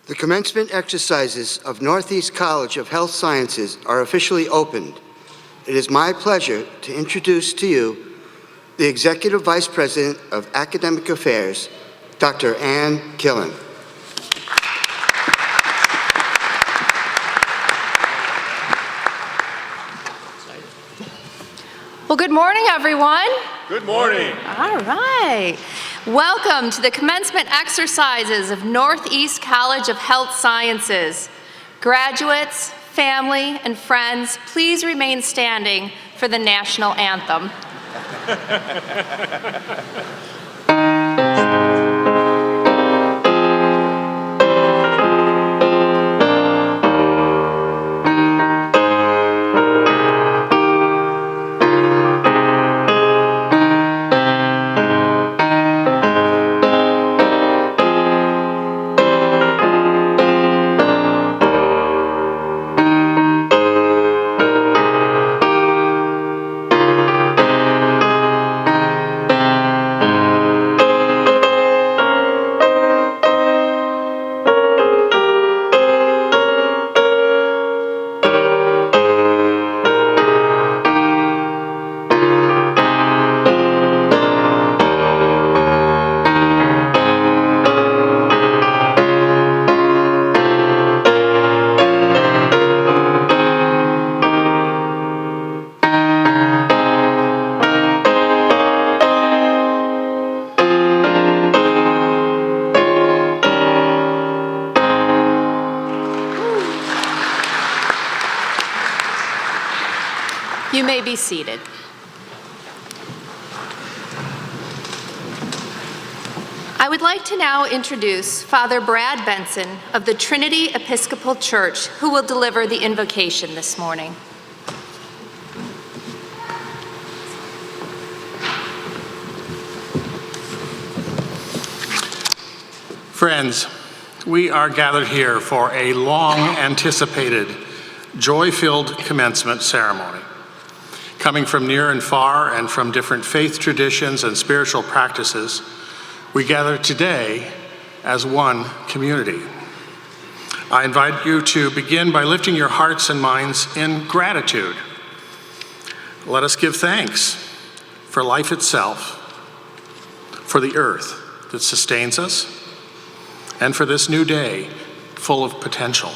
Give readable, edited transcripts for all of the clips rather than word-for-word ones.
The commencement exercises of Northeast College of Health Sciences are officially opened. It is my pleasure to introduce to you the Executive Vice President of Academic Affairs, Dr. Ann Killen. Well, good morning, everyone. Good morning. All right. Welcome to the commencement exercises of Northeast College of Health Sciences. Graduates, family, and friends, please remain standing for the national anthem. You may be seated. I would like to now introduce Father Brad Benson of the Trinity Episcopal Church, who will deliver the invocation this morning. Friends, we are gathered here for a long-anticipated, joy-filled commencement ceremony. Coming from near and far and from different faith traditions and spiritual practices, we gather today as one community. I invite you to begin by lifting your hearts and minds in gratitude. Let us give thanks for life itself, for the earth that sustains us, and for this new day full of potential.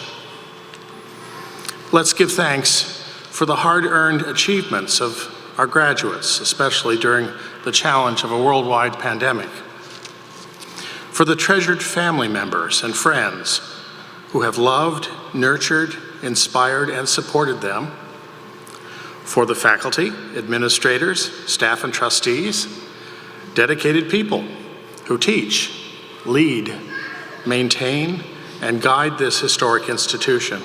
Let's give thanks for the hard-earned achievements of our graduates, especially during the challenge of a worldwide pandemic. For the treasured family members and friends who have loved, nurtured, inspired, and supported them. For the faculty, administrators, staff, and trustees, dedicated people who teach, lead, maintain, and guide this historic institution.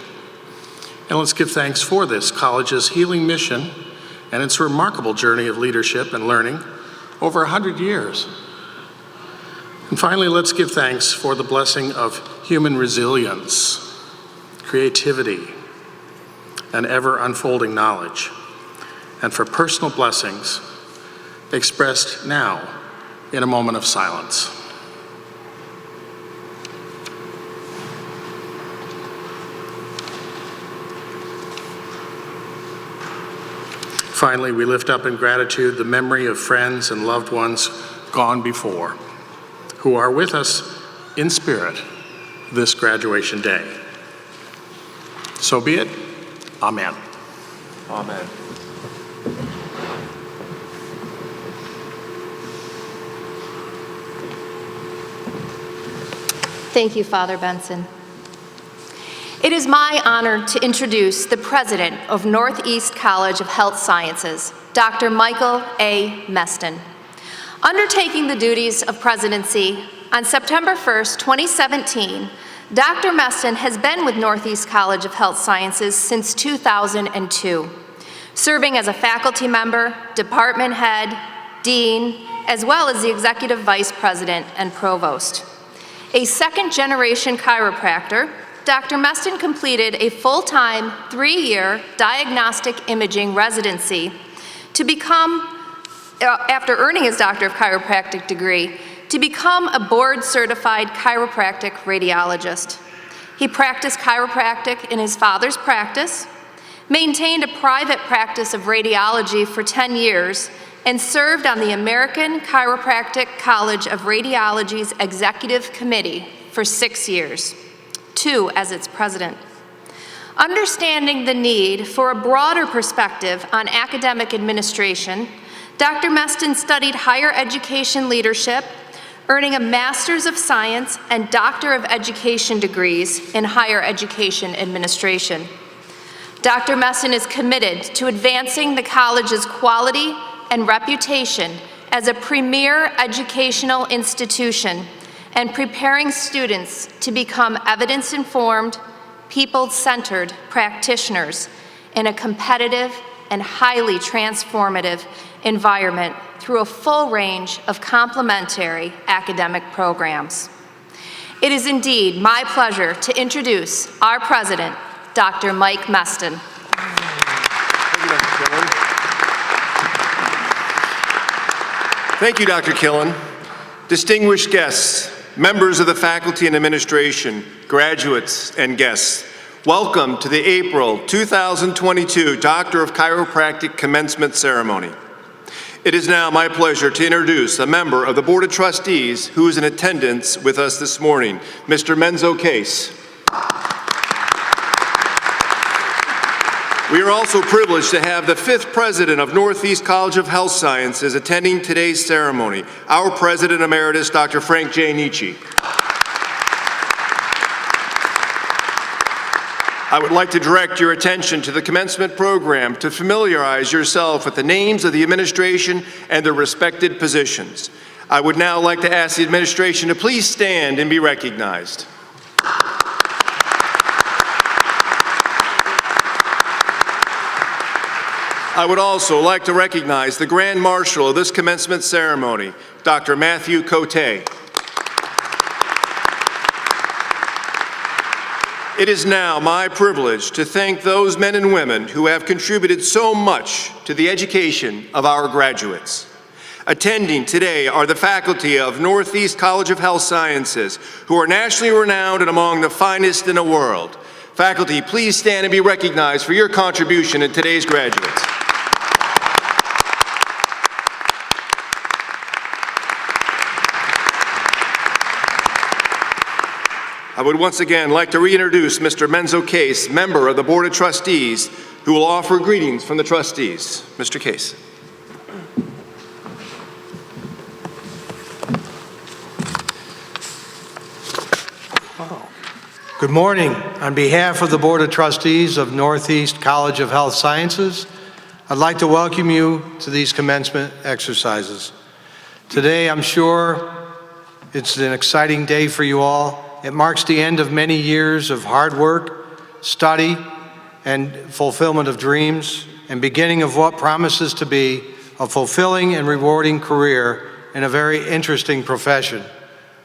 And let's give thanks for this college's healing mission and its remarkable journey of leadership and learning over 100 years. And finally, let's give thanks for the blessing of human resilience, creativity, and ever unfolding knowledge, and for personal blessings expressed now in a moment of silence. Finally, we lift up in gratitude the memory of friends and loved ones gone before, who are with us in spirit this graduation day. So be it. Amen. Amen. Thank you, Father Benson. It is my honor to introduce the president of Northeast College of Health Sciences, Dr. Michael A. Meston. Undertaking the duties of presidency on September 1st, 2017, Dr. Meston has been with Northeast College of Health Sciences since 2002, serving as a faculty member, department head, dean, as well as the executive vice president and provost. A second-generation chiropractor, Dr. Meston completed a full-time 3-year diagnostic imaging residency to become, after earning his Doctor of Chiropractic degree, to become a board-certified chiropractic radiologist. He practiced chiropractic in his father's practice, maintained a private practice of radiology for 10 years, and served on the American Chiropractic College of Radiology's Executive Committee for 6 years, 2 as its president. Understanding the need for a broader perspective on academic administration, Dr. Meston studied higher education leadership, earning a Master's of Science and Doctor of Education degrees in higher education administration. Dr. Meston is committed to advancing the college's quality and reputation as a premier educational institution and preparing students to become evidence-informed, people-centered practitioners in a competitive and highly transformative environment through a full range of complementary academic programs. It is indeed my pleasure to introduce our president, Dr. Mike Meston. Thank you, Dr. Killen. Distinguished guests, members of the faculty and administration, graduates and guests, welcome to the April 2022 Doctor of Chiropractic Commencement Ceremony. It is now my pleasure to introduce a member of the Board of Trustees who is in attendance with us this morning, Mr. Menzo Case. We are also privileged to have the 5th President of Northeast College of Health Sciences attending today's ceremony, our President Emeritus, Dr. Frank J. Nietzsche. I would like to direct your attention to the commencement program to familiarize yourself with the names of the administration and their respected positions. I would now like to ask the administration to please stand and be recognized. I would also like to recognize the Grand Marshal of this commencement ceremony, Dr. Matthew Cote. It is now my privilege to thank those men and women who have contributed so much to the education of our graduates. Attending today are the faculty of Northeast College of Health Sciences, who are nationally renowned and among the finest in the world. Faculty, please stand and be recognized for your contribution in today's graduates. I would once again like to reintroduce Mr. Menzo Case, member of the Board of Trustees, who will offer greetings from the trustees. Mr. Case. Good morning. On behalf of the Board of Trustees of Northeast College of Health Sciences, I'd like to welcome you to these commencement exercises. Today, I'm sure it's an exciting day for you all. It marks the end of many years of hard work, study, and fulfillment of dreams, and beginning of what promises to be a fulfilling and rewarding career in a very interesting profession,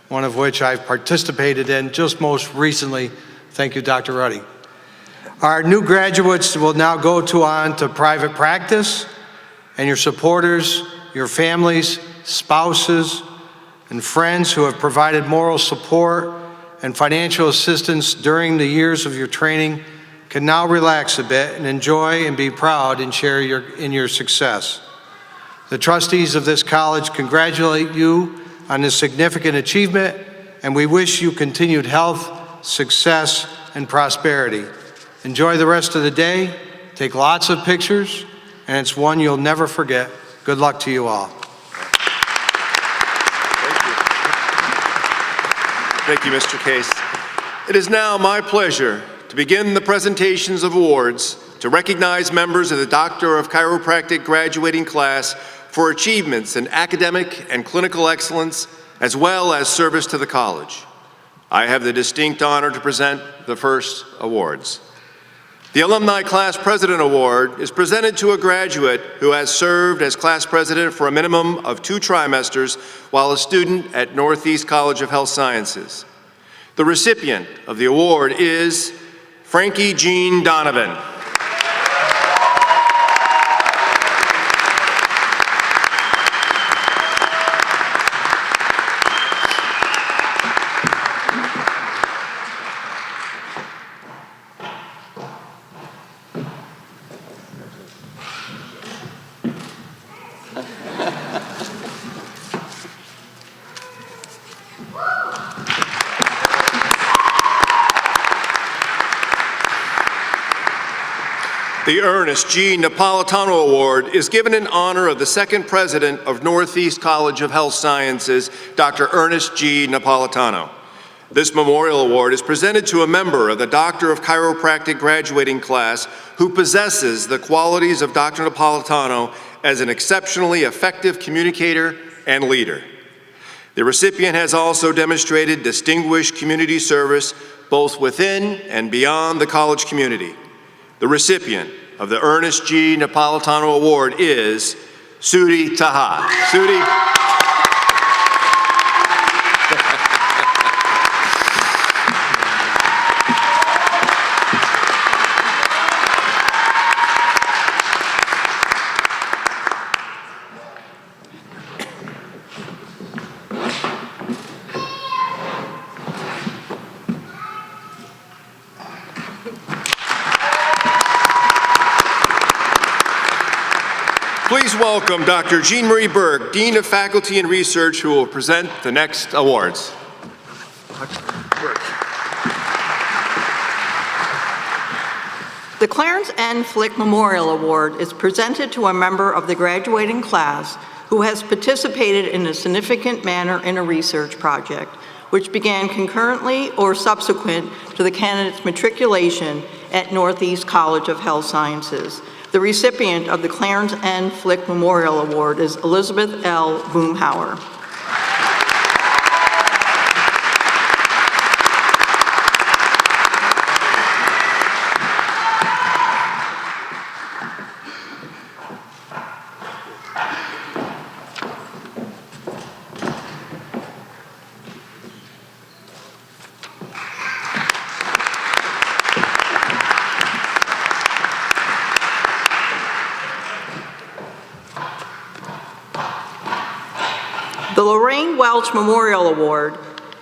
one of which I've participated in just most recently. Thank you, Dr. Ruddy. Our new graduates will now go on to private practice, and your supporters, your families, spouses, and friends who have provided moral support and financial assistance during the years of your training can now relax a bit and enjoy and be proud and share in your success. The trustees of this college congratulate you on this significant achievement, and we wish you continued health, success, and prosperity. Enjoy the rest of the day, take lots of pictures, and it's one you'll never forget. Good luck to you all. Thank you, Mr. Case. It is now my pleasure to begin the presentations of awards to recognize members of the Doctor of Chiropractic graduating class for achievements in academic and clinical excellence, as well as service to the college. I have the distinct honor to present the first awards. The Alumni Class President Award is presented to a graduate who has served as class president for a minimum of 2 trimesters while a student at Northeast College of Health Sciences. The recipient of the award is Frankie Jean Donovan. The Ernest G. Napolitano Award is given in honor of the second president of Northeast College of Health Sciences, Dr. Ernest G. Napolitano. This memorial award is presented to a member of the Doctor of Chiropractic graduating class who possesses the qualities of Dr. Napolitano as an exceptionally effective communicator and leader. The recipient has also demonstrated distinguished community service both within and beyond the college community. The recipient of the Ernest G. Napolitano Award is Sudi Taha. Sudi. Please welcome Dr. Jean Marie Berg, Dean of Faculty and Research, who will present the next awards. The Clarence N. Flick Memorial Award is presented to a member of the graduating class who has participated in a significant manner in a research project, which began concurrently or subsequent to the candidate's matriculation at Northeast College of Health Sciences. The recipient of the Clarence N. Flick Memorial Award is Elizabeth L. Boomhauer. The Lorraine Welch Memorial Award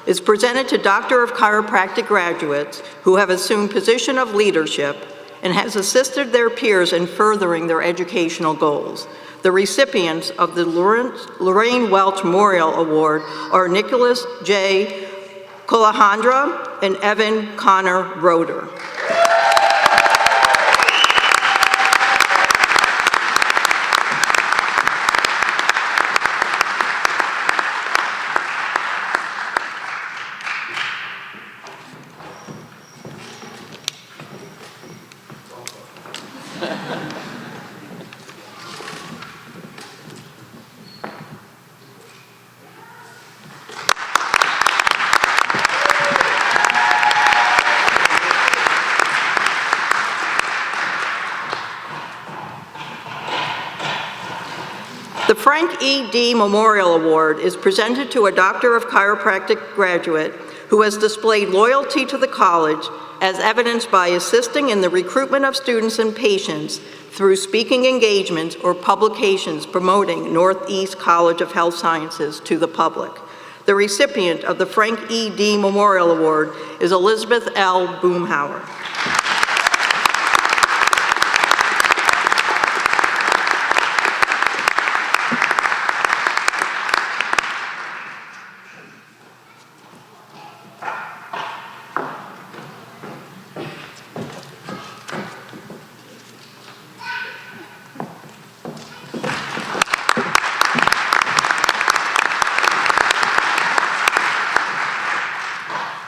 is presented to Doctor of Chiropractic graduates who have assumed position of leadership and has assisted their peers in furthering their educational goals. The recipients of the Lorraine Welch Memorial Award are Nicholas J. Colahandra and Evan Connor Roeder. The Frank E. D. Memorial Award is presented to a Doctor of Chiropractic graduate who has displayed loyalty to the college as evidenced by assisting in the recruitment of students and patients through speaking engagements or publications promoting Northeast College of Health Sciences to the public. The recipient of the Frank E. D. Memorial Award is Elizabeth L. Boomhauer.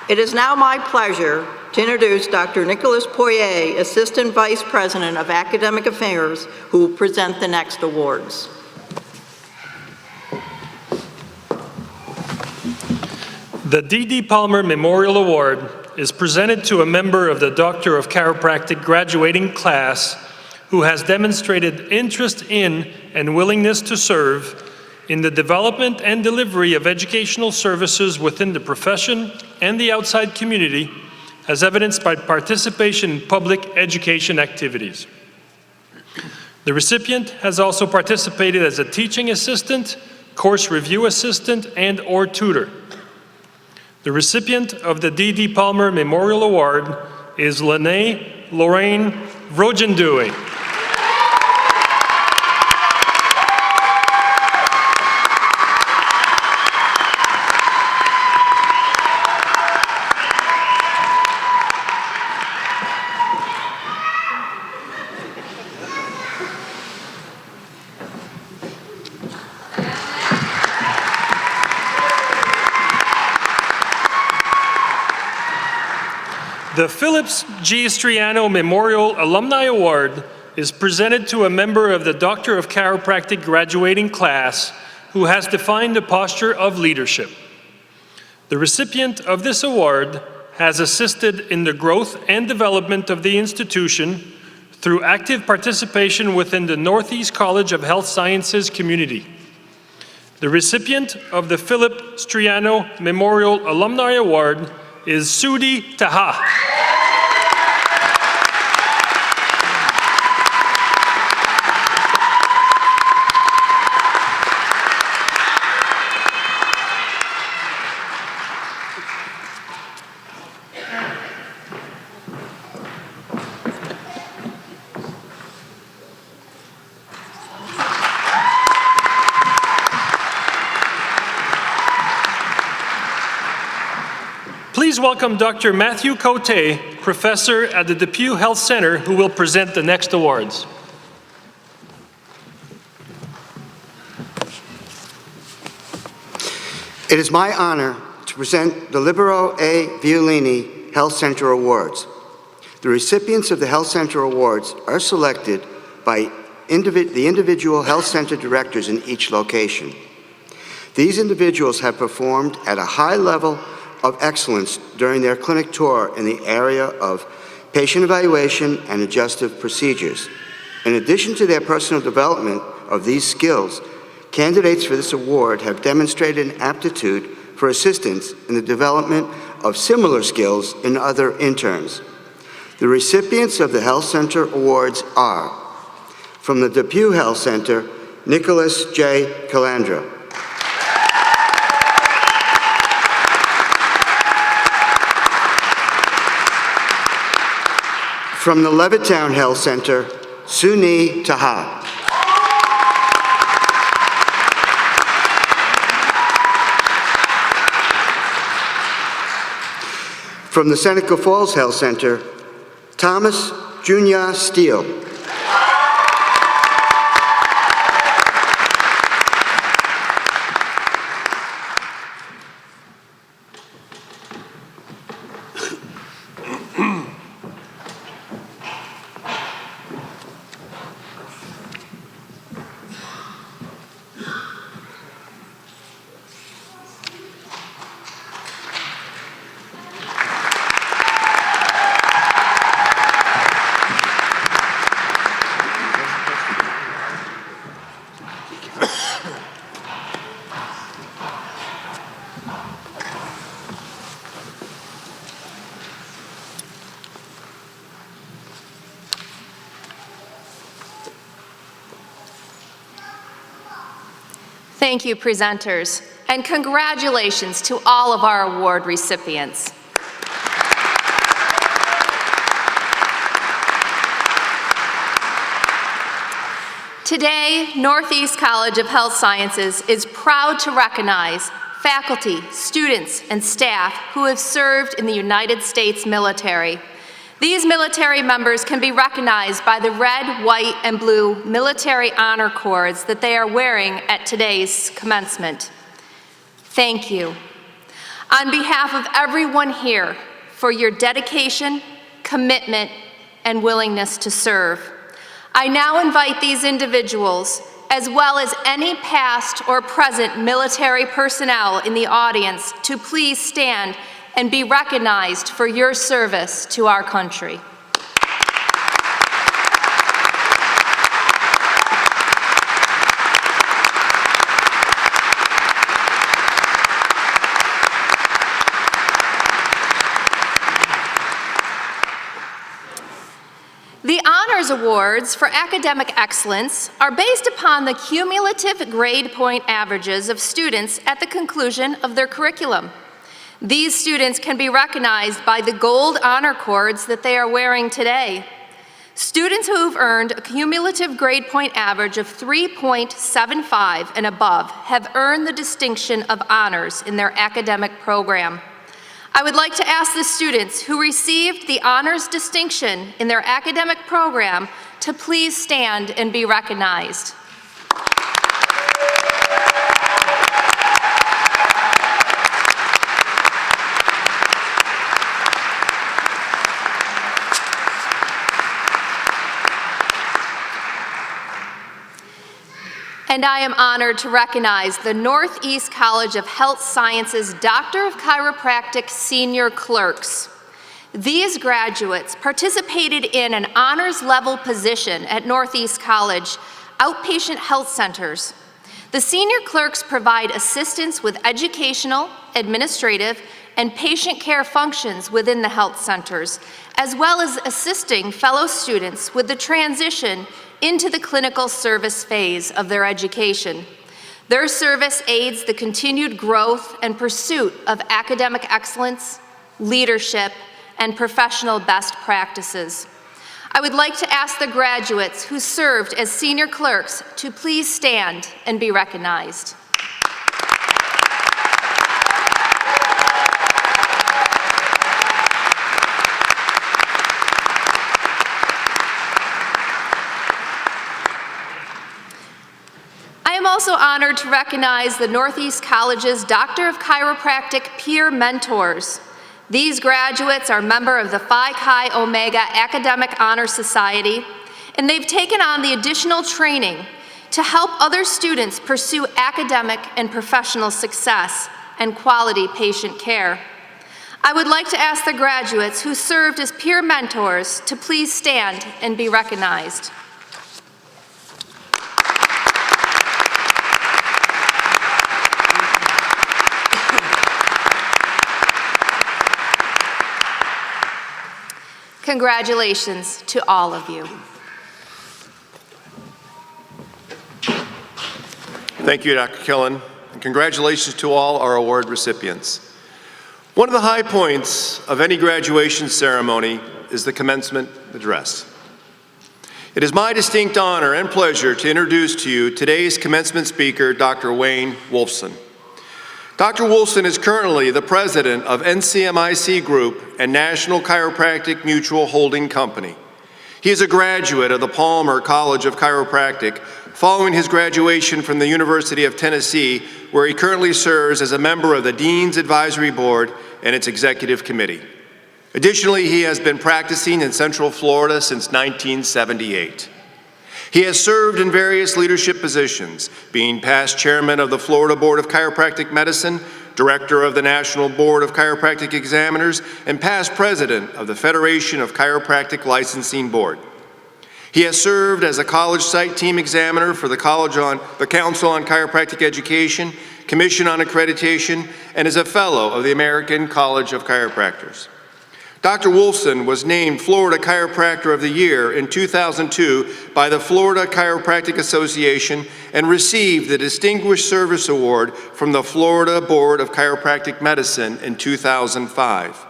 It is now my pleasure to introduce Dr. Nicholas Poirier, Assistant Vice President of Academic Affairs, who will present the next awards. The D.D. Palmer Memorial Award is presented to a member of the Doctor of Chiropractic graduating class who has demonstrated interest in and willingness to serve in the development and delivery of educational services within the profession and the outside community, as evidenced by participation in public education activities. The recipient has also participated as a teaching assistant, course review assistant, and/or tutor. The recipient of the D.D. Palmer Memorial Award is Lorraine Rojendui. The Phillips G. Striano Memorial Alumni Award is presented to a member of the Doctor of Chiropractic graduating class who has defined a posture of leadership. The recipient of this award has assisted in the growth and development of the institution through active participation within the Northeast College of Health Sciences community. The recipient of the Philip Striano Memorial Alumni Award is Sudi Taha. Please welcome Dr. Matthew Cote, professor at the Depew Health Center, who will present the next awards. It is my honor to present the Libero A. Violini Health Center Awards. The recipients of the Health Center Awards are selected by the individual health center directors in each location. These individuals have performed at a high level of excellence during their clinic tour in the area of patient evaluation and adjustive procedures. In addition to their personal development of these skills, candidates for this award have demonstrated an aptitude for assistance in the development of similar skills in other interns. The recipients of the Health Center Awards are, from the Depew Health Center, Nicholas J. Calandra. From the Levittown Health Center, Suni Taha. From the Seneca Falls Health Center, Thomas Junior Steele. Thank you, presenters, and congratulations to all of our award recipients. Today, Northeast College of Health Sciences is proud to recognize faculty, students, and staff who have served in the United States military. These military members can be recognized by the red, white, and blue military honor cords that they are wearing at today's commencement. Thank you. On behalf of everyone here, for your dedication, commitment, and willingness to serve, I now invite these individuals, as well as any past or present military personnel in the audience, to please stand and be recognized for your service to our country. The Honors Awards for Academic Excellence are based upon the cumulative grade point averages of students at the conclusion of their curriculum. These students can be recognized by the gold honor cords that they are wearing today. Students who have earned a cumulative grade point average of 3.75 and above have earned the distinction of honors in their academic program. I would like to ask the students who received the honors distinction in their academic program to please stand and be recognized. And I am honored to recognize the Northeast College of Health Sciences Doctor of Chiropractic Senior Clerks. These graduates participated in an honors level position at Northeast College outpatient health centers. The senior clerks provide assistance with educational, administrative, and patient care functions within the health centers, as well as assisting fellow students with the transition into the clinical service phase of their education. Their service aids the continued growth and pursuit of academic excellence, leadership, and professional best practices. I would like to ask the graduates who served as senior clerks to please stand and be recognized. I am also honored to recognize the Northeast College's Doctor of Chiropractic Peer Mentors. These graduates are members of the Phi Chi Omega Academic Honor Society, and they've taken on the additional training to help other students pursue academic and professional success and quality patient care. I would like to ask the graduates who served as peer mentors to please stand and be recognized. Congratulations to all of you. Thank you, Dr. Killen, and congratulations to all our award recipients. One of the high points of any graduation ceremony is the commencement address. It is my distinct honor and pleasure to introduce to you today's commencement speaker, Dr. Wayne Wolfson. Dr. Wolfson is currently the president of NCMIC Group and National Chiropractic Mutual Holding Company. He is a graduate of the Palmer College of Chiropractic following his graduation from the University of Tennessee, where he currently serves as a member of the Dean's Advisory Board and its Executive Committee. Additionally, he has been practicing in Central Florida since 1978. He has served in various leadership positions, being past chairman of the Florida Board of Chiropractic Medicine, director of the National Board of Chiropractic Examiners, and past president of the Federation of Chiropractic Licensing Board. He has served as a college site team examiner for the Council on Chiropractic Education, Commission on Accreditation, and is a fellow of the American College of Chiropractors. Dr. Wolfson was named Florida Chiropractor of the Year in 2002 by the Florida Chiropractic Association and received the Distinguished Service Award from the Florida Board of Chiropractic Medicine in 2005.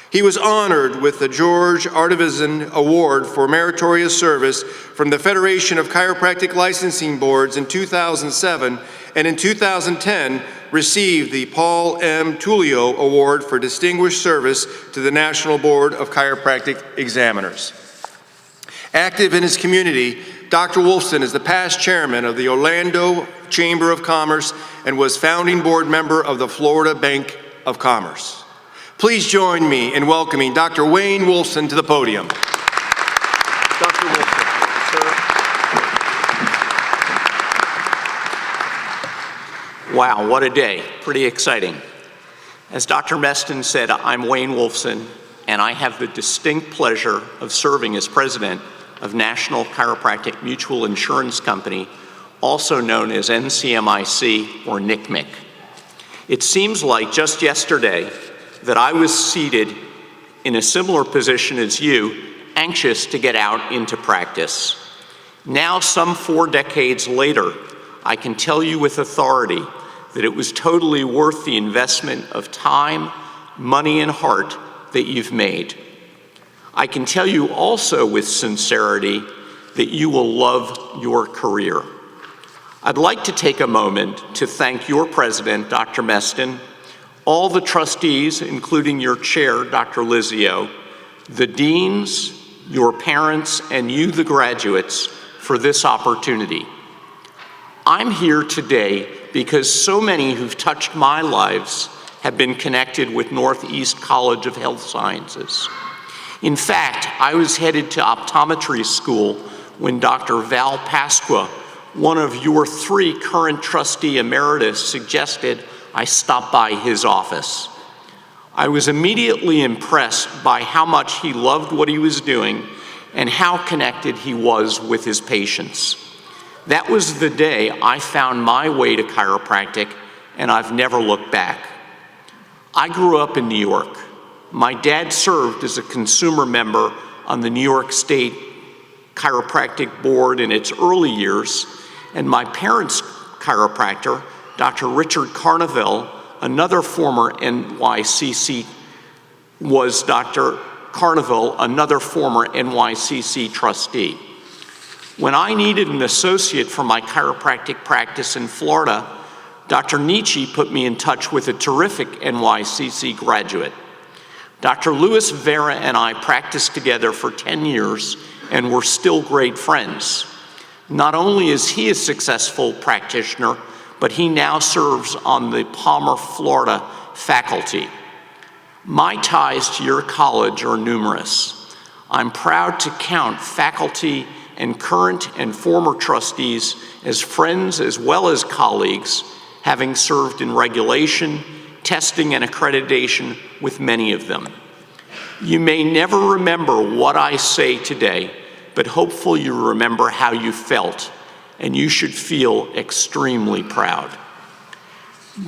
He was honored with the George Artivisan Award for Meritorious Service from the Federation of Chiropractic Licensing Boards in 2007, and in 2010 received the Paul M. Tullio Award for Distinguished Service to the National Board of Chiropractic Examiners. Active in his community, Dr. Wolfson is the past chairman of the Orlando Chamber of Commerce and was founding board member of the Florida Bank of Commerce. Please join me in welcoming Dr. Wayne Wolfson to the podium. Dr. Wolfson, sir. Wow, what a day. Pretty exciting. As Dr. Meston said, I'm Wayne Wolfson, and I have the distinct pleasure of serving as president of National Chiropractic Mutual Insurance Company, also known as NCMIC or NCMIC. It seems like just yesterday that I was seated in a similar position as you, anxious to get out into practice. Now, some 4 decades later, I can tell you with authority that it was totally worth the investment of time, money, and heart that you've made. I can tell you also with sincerity that you will love your career. I'd like to take a moment to thank your president, Dr. Meston, all the trustees, including your chair, Dr. Lizio, the deans, your parents, and you, the graduates, for this opportunity. I'm here today because so many who've touched my lives have been connected with Northeast College of Health Sciences. In fact, I was headed to optometry school when Dr. Val Pasqua one of your 3 current trustee emeritus suggested I stop by his office. I was immediately impressed by how much he loved what he was doing and how connected he was with his patients. That was the day I found my way to chiropractic, and I've never looked back. I grew up in New York. My dad served as a consumer member on the New York State Chiropractic Board in its early years, and my parents' chiropractor, Dr. Richard Carneville, another former NYCC, was Dr. Carneville, another former NYCC trustee. When I needed an associate for my chiropractic practice in Florida, Dr. Nietzsche put me in touch with a terrific NYCC graduate. Dr. Louis Vera and I practiced together for 10 years and we're still great friends. Not only is he a successful practitioner, but he now serves on the Palmer, Florida faculty. My ties to your college are numerous. I'm proud to count faculty and current and former trustees as friends as well as colleagues, having served in regulation, testing, and accreditation with many of them. You may never remember what I say today, but hopefully you remember how you felt, and you should feel extremely proud.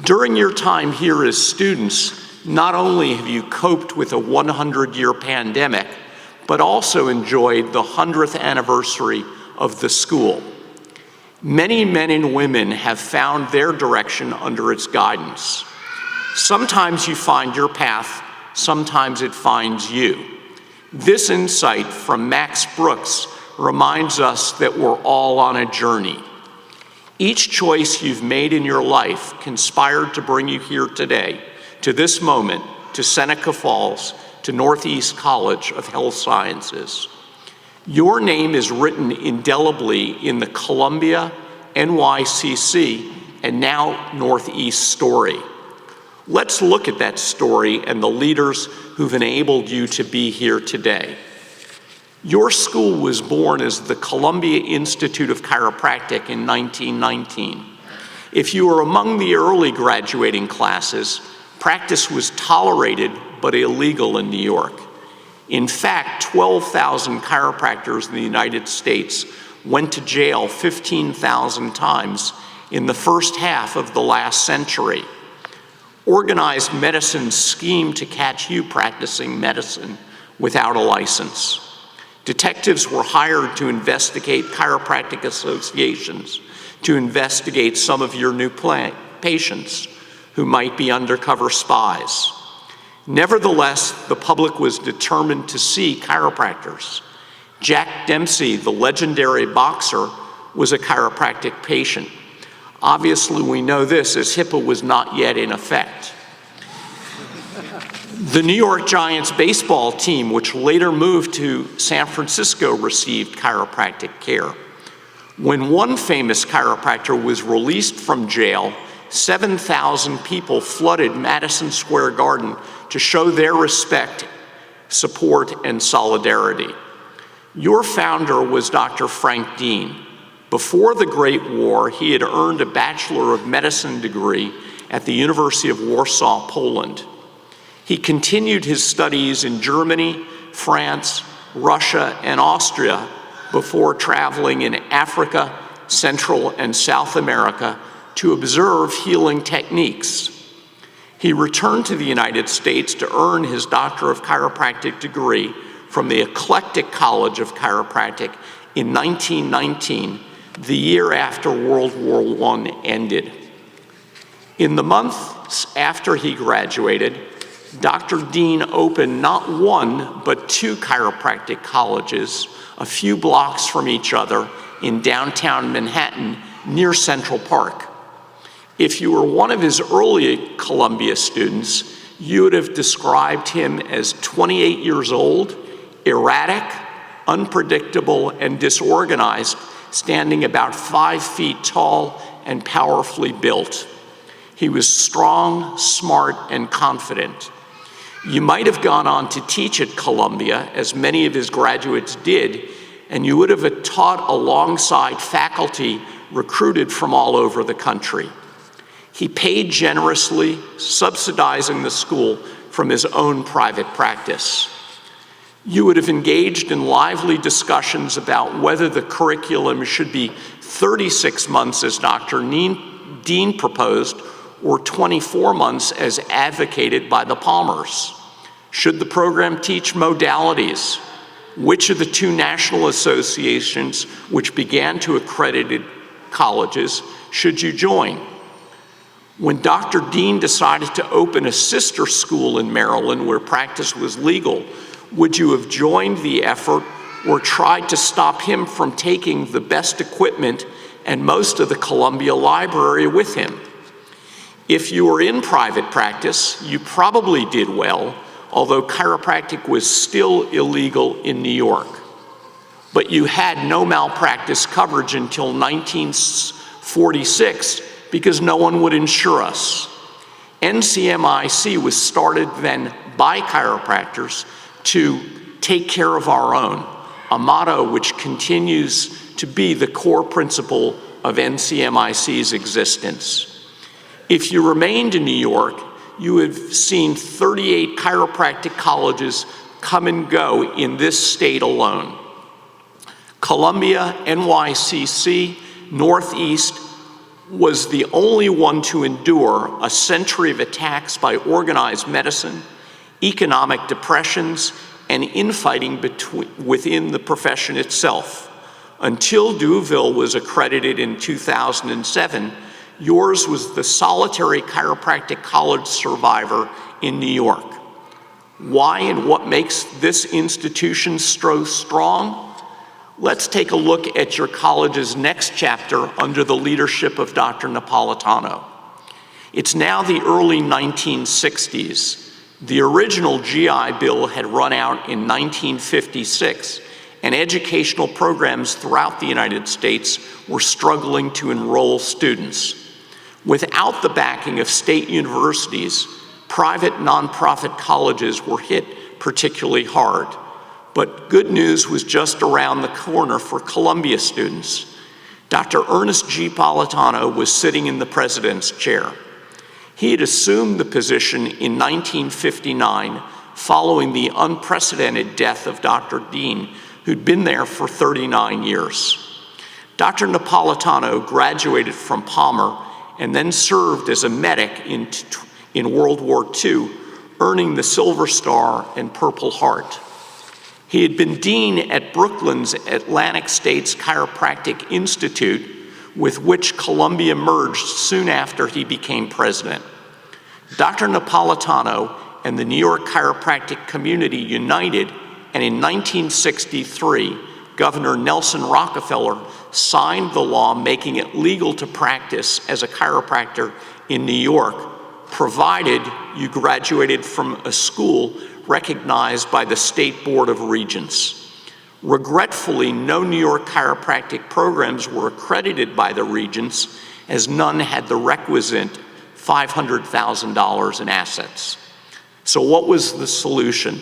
During your time here as students, not only have you coped with a 100-year pandemic, but also enjoyed the 100th anniversary of the school. Many men and women have found their direction under its guidance. Sometimes you find your path, sometimes it finds you. This insight from Max Brooks reminds us that we're all on a journey. Each choice you've made in your life conspired to bring you here today, to this moment, to Seneca Falls, to Northeast College of Health Sciences. Your name is written indelibly in the Columbia, NYCC, and now Northeast story. Let's look at that story and the leaders who've enabled you to be here today. Your school was born as the Columbia Institute of Chiropractic in 1919. If you were among the early graduating classes, practice was tolerated but illegal in New York. In fact, 12,000 chiropractors in the United States went to jail 15,000 times in the first half of the last century. Organized medicine schemed to catch you practicing medicine without a license. Detectives were hired to investigate chiropractic associations, to investigate some of your new patients who might be undercover spies. Nevertheless, the public was determined to see chiropractors. Jack Dempsey, the legendary boxer, was a chiropractic patient. Obviously, we know this as HIPAA was not yet in effect. The New York Giants baseball team, which later moved to San Francisco, received chiropractic care. When one famous chiropractor was released from jail, 7,000 people flooded Madison Square Garden to show their respect, support, and solidarity. Your founder was Dr. Frank Dean. Before the Great War, he had earned a Bachelor of Medicine degree at the University of Warsaw, Poland. He continued his studies in Germany, France, Russia, and Austria before traveling in Africa, Central and South America to observe healing techniques. He returned to the United States to earn his Doctor of Chiropractic degree from the Eclectic College of Chiropractic in 1919, the year after World War I ended. In the months after he graduated, Dr. Dean opened not one, but 2 chiropractic colleges a few blocks from each other in downtown Manhattan near Central Park. If you were one of his early Columbia students, you would have described him as 28 years old, erratic, unpredictable, and disorganized, standing about 5 feet tall and powerfully built. He was strong, smart, and confident. You might have gone on to teach at Columbia, as many of his graduates did, and you would have taught alongside faculty recruited from all over the country. He paid generously, subsidizing the school from his own private practice. You would have engaged in lively discussions about whether the curriculum should be 36 months as Dr. Dean proposed, or 24 months as advocated by the Palmers. Should the program teach modalities? Which of the two national associations which began to accredit colleges should you join? When Dr. Dean decided to open a sister school in Maryland where practice was legal, would you have joined the effort or tried to stop him from taking the best equipment and most of the Columbia Library with him? If you were in private practice, you probably did well, although chiropractic was still illegal in New York. But you had no malpractice coverage until 1946 because no one would insure us. NCMIC was started then by chiropractors to take care of our own, a motto which continues to be the core principle of NCMIC's existence. If you remained in New York, you have seen 38 chiropractic colleges come and go in this state alone. Columbia, NYCC, Northeast was the only one to endure a century of attacks by organized medicine, economic depressions, and infighting within the profession itself. Until Deauville was accredited in 2007, yours was the solitary chiropractic college survivor in New York. Why and what makes this institution so strong? Let's take a look at your college's next chapter under the leadership of Dr. Napolitano. It's now the early 1960s. The original GI Bill had run out in 1956, and educational programs throughout the United States were struggling to enroll students. Without the backing of state universities, private nonprofit colleges were hit particularly hard. But good news was just around the corner for Columbia students. Dr. Ernest G. Napolitano was sitting in the president's chair. He had assumed the position in 1959 following the unprecedented death of Dr. Dean, who'd been there for 39 years. Dr. Napolitano graduated from Palmer and then served as a medic in World War II, earning the Silver Star and Purple Heart. He had been dean at Brooklyn's Atlantic States Chiropractic Institute, with which Columbia merged soon after he became president. Dr. Napolitano and the New York chiropractic community united, and in 1963, Governor Nelson Rockefeller signed the law making it legal to practice as a chiropractor in New York, provided you graduated from a school recognized by the State Board of Regents. Regretfully, no New York chiropractic programs were accredited by the Regents, as none had the requisite $500,000 in assets. So what was the solution?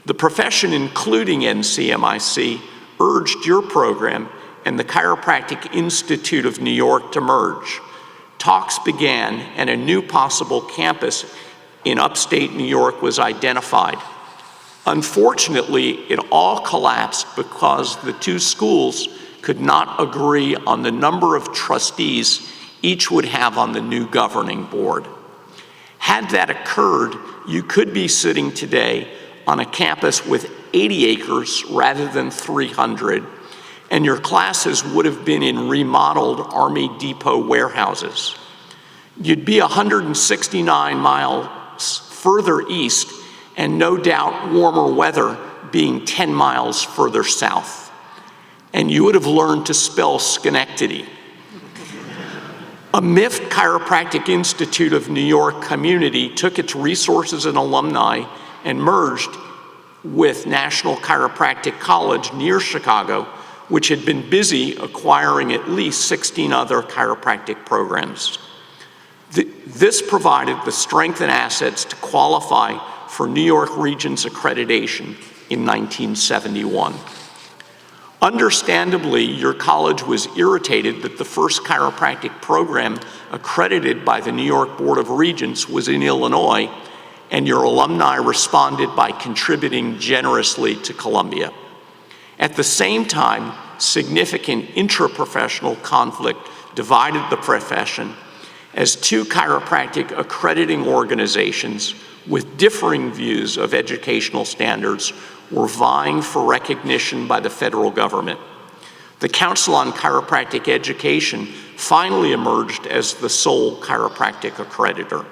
The profession, including NCMIC, urged your program and the Chiropractic Institute of New York to merge. Talks began, and a new possible campus in upstate New York was identified. Unfortunately, it all collapsed because the two schools could not agree on the number of trustees each would have on the new governing board. Had that occurred, you could be sitting today on a campus with 80 acres rather than 300, and your classes would have been in remodeled Army Depot warehouses. You'd be 169 miles further east, and no doubt warmer weather being 10 miles further south. And you would have learned to spell Schenectady. A MIFT Chiropractic Institute of New York community took its resources and alumni and merged with National Chiropractic College near Chicago, which had been busy acquiring at least 16 other chiropractic programs. This provided the strength and assets to qualify for New York Region's accreditation in 1971. Understandably, your college was irritated that the first chiropractic program accredited by the New York Board of Regents was in Illinois, and your alumni responded by contributing generously to Columbia. At the same time, significant intraprofessional conflict divided the profession as two chiropractic accrediting organizations with differing views of educational standards were vying for recognition by the federal government. The Council on Chiropractic Education finally emerged as the sole chiropractic accreditor.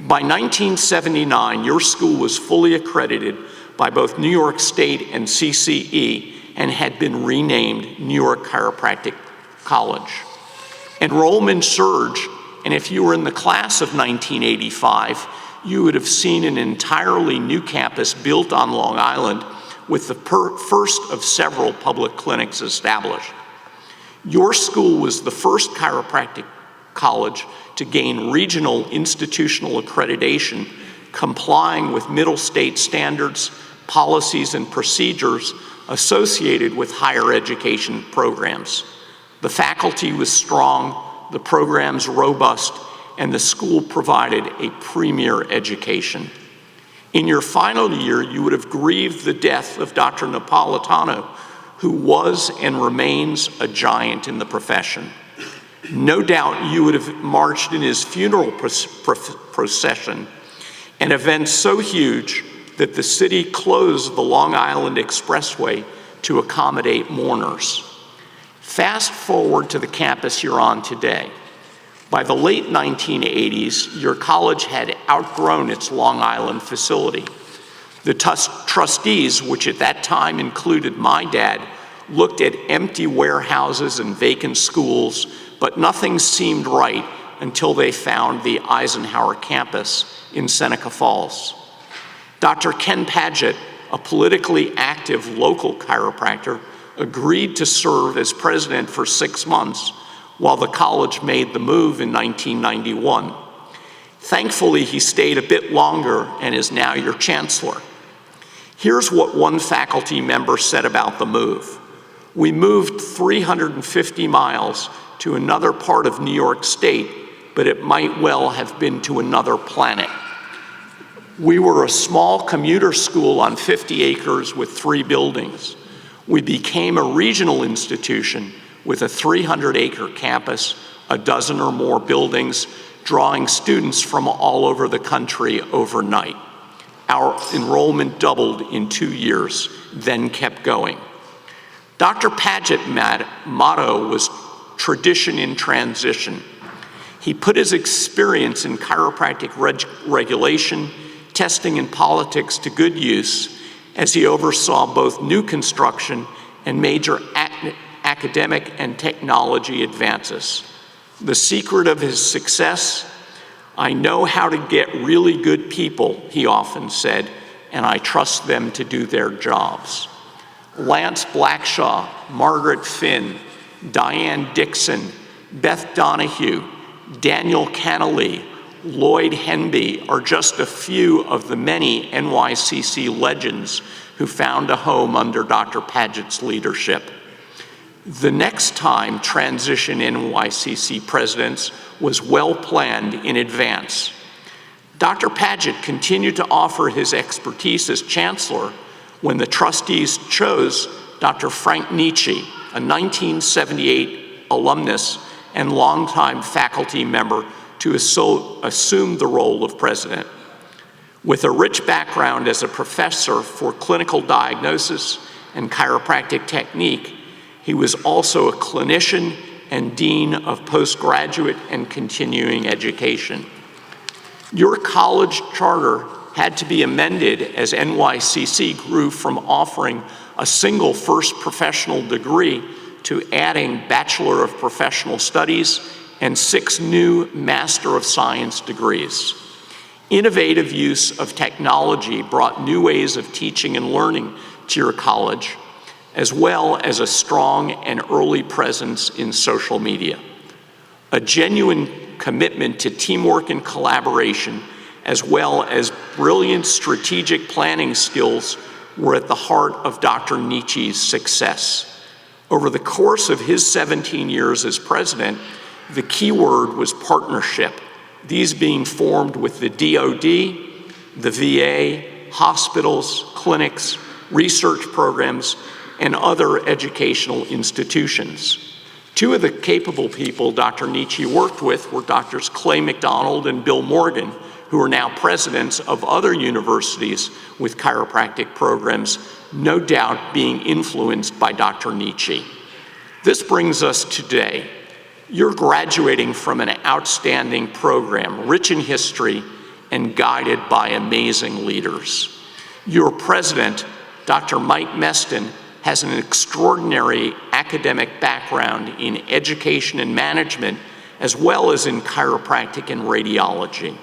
By 1979, your school was fully accredited by both New York State and CCE and had been renamed New York Chiropractic College. Enrollment surged, and if you were in the class of 1985, you would have seen an entirely new campus built on Long Island with the first of several public clinics established. Your school was the first chiropractic college to gain regional institutional accreditation, complying with middle state standards, policies, and procedures associated with higher education programs. The faculty was strong, the programs robust, and the school provided a premier education. In your final year, you would have grieved the death of Dr. Napolitano, who was and remains a giant in the profession. No doubt you would have marched in his funeral procession, an event so huge that the city closed the Long Island Expressway to accommodate mourners. Fast forward to the campus you're on today. By the late 1980s, your college had outgrown its Long Island facility. The trustees, which at that time included my dad, looked at empty warehouses and vacant schools, but nothing seemed right until they found the Eisenhower campus in Seneca Falls. Dr. Ken Padgett, a politically active local chiropractor, agreed to serve as president for 6 months while the college made the move in 1991. Thankfully, he stayed a bit longer and is now your chancellor. Here's what one faculty member said about the move. We moved 350 miles to another part of New York State, but it might well have been to another planet. We were a small commuter school on 50 acres with 3 buildings. We became a regional institution with a 300-acre campus, a dozen or more buildings, drawing students from all over the country overnight. Our enrollment doubled in 2 years, then kept going. Dr. Padgett's motto was tradition in transition. He put his experience in chiropractic regulation, testing, and politics to good use as he oversaw both new construction and major academic and technology advances. The secret of his success: I know how to get really good people, he often said, and I trust them to do their jobs. Lance Blackshaw, Margaret Finn, Diane Dixon, Beth Donahue, Daniel Cannelly, Lloyd Henby are just a few of the many NYCC legends who found a home under Dr. Padgett's leadership. The next time transition NYCC presidents was well planned in advance. Dr. Padgett continued to offer his expertise as chancellor when the trustees chose Dr. Frank Nietzsche, a 1978 alumnus and longtime faculty member, to assume the role of president. With a rich background as a professor for clinical diagnosis and chiropractic technique, he was also a clinician and dean of postgraduate and continuing education. Your college charter had to be amended as NYCC grew from offering a single first professional degree to adding Bachelor of Professional Studies and 6 new Master of Science degrees. Innovative use of technology brought new ways of teaching and learning to your college, as well as a strong and early presence in social media. A genuine commitment to teamwork and collaboration, as well as brilliant strategic planning skills, were at the heart of Dr. Nietzsche's success. Over the course of his 17 years as president, the key word was partnership, these being formed with the DoD, the VA, hospitals, clinics, research programs, and other educational institutions. Two of the capable people Dr. Nietzsche worked with were Drs. Clay McDonald and Bill Morgan, who are now presidents of other universities with chiropractic programs, no doubt being influenced by Dr. Nietzsche. This brings us to today. You're graduating from an outstanding program, rich in history and guided by amazing leaders. Your president, Dr. Mike Meston, has an extraordinary academic background in education and management, as well as in chiropractic and radiology.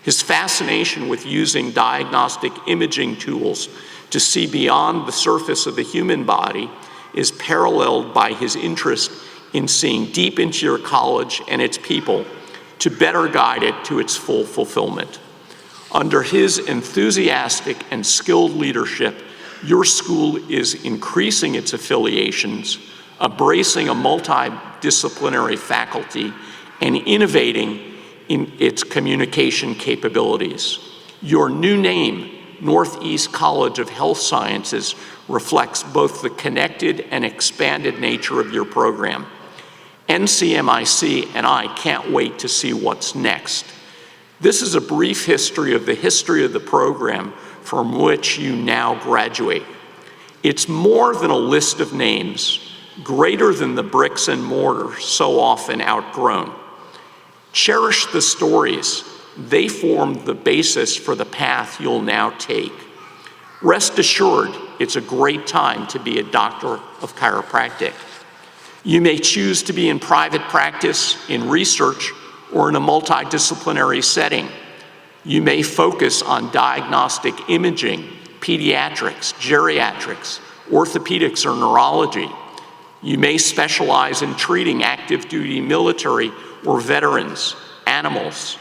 His fascination with using diagnostic imaging tools to see beyond the surface of the human body is paralleled by his interest in seeing deep into your college and its people to better guide it to its full fulfillment. Under his enthusiastic and skilled leadership, your school is increasing its affiliations, embracing a multidisciplinary faculty, and innovating in its communication capabilities. Your new name, Northeast College of Health Sciences, reflects both the connected and expanded nature of your program. NCMIC and I can't wait to see what's next. This is a brief history of the program from which you now graduate. It's more than a list of names, greater than the bricks and mortar so often outgrown. Cherish the stories. They form the basis for the path you'll now take. Rest assured, it's a great time to be a doctor of chiropractic. You may choose to be in private practice, in research, or in a multidisciplinary setting. You may focus on diagnostic imaging, pediatrics, geriatrics, orthopedics, or neurology. You may specialize in treating active duty military or veterans, animals,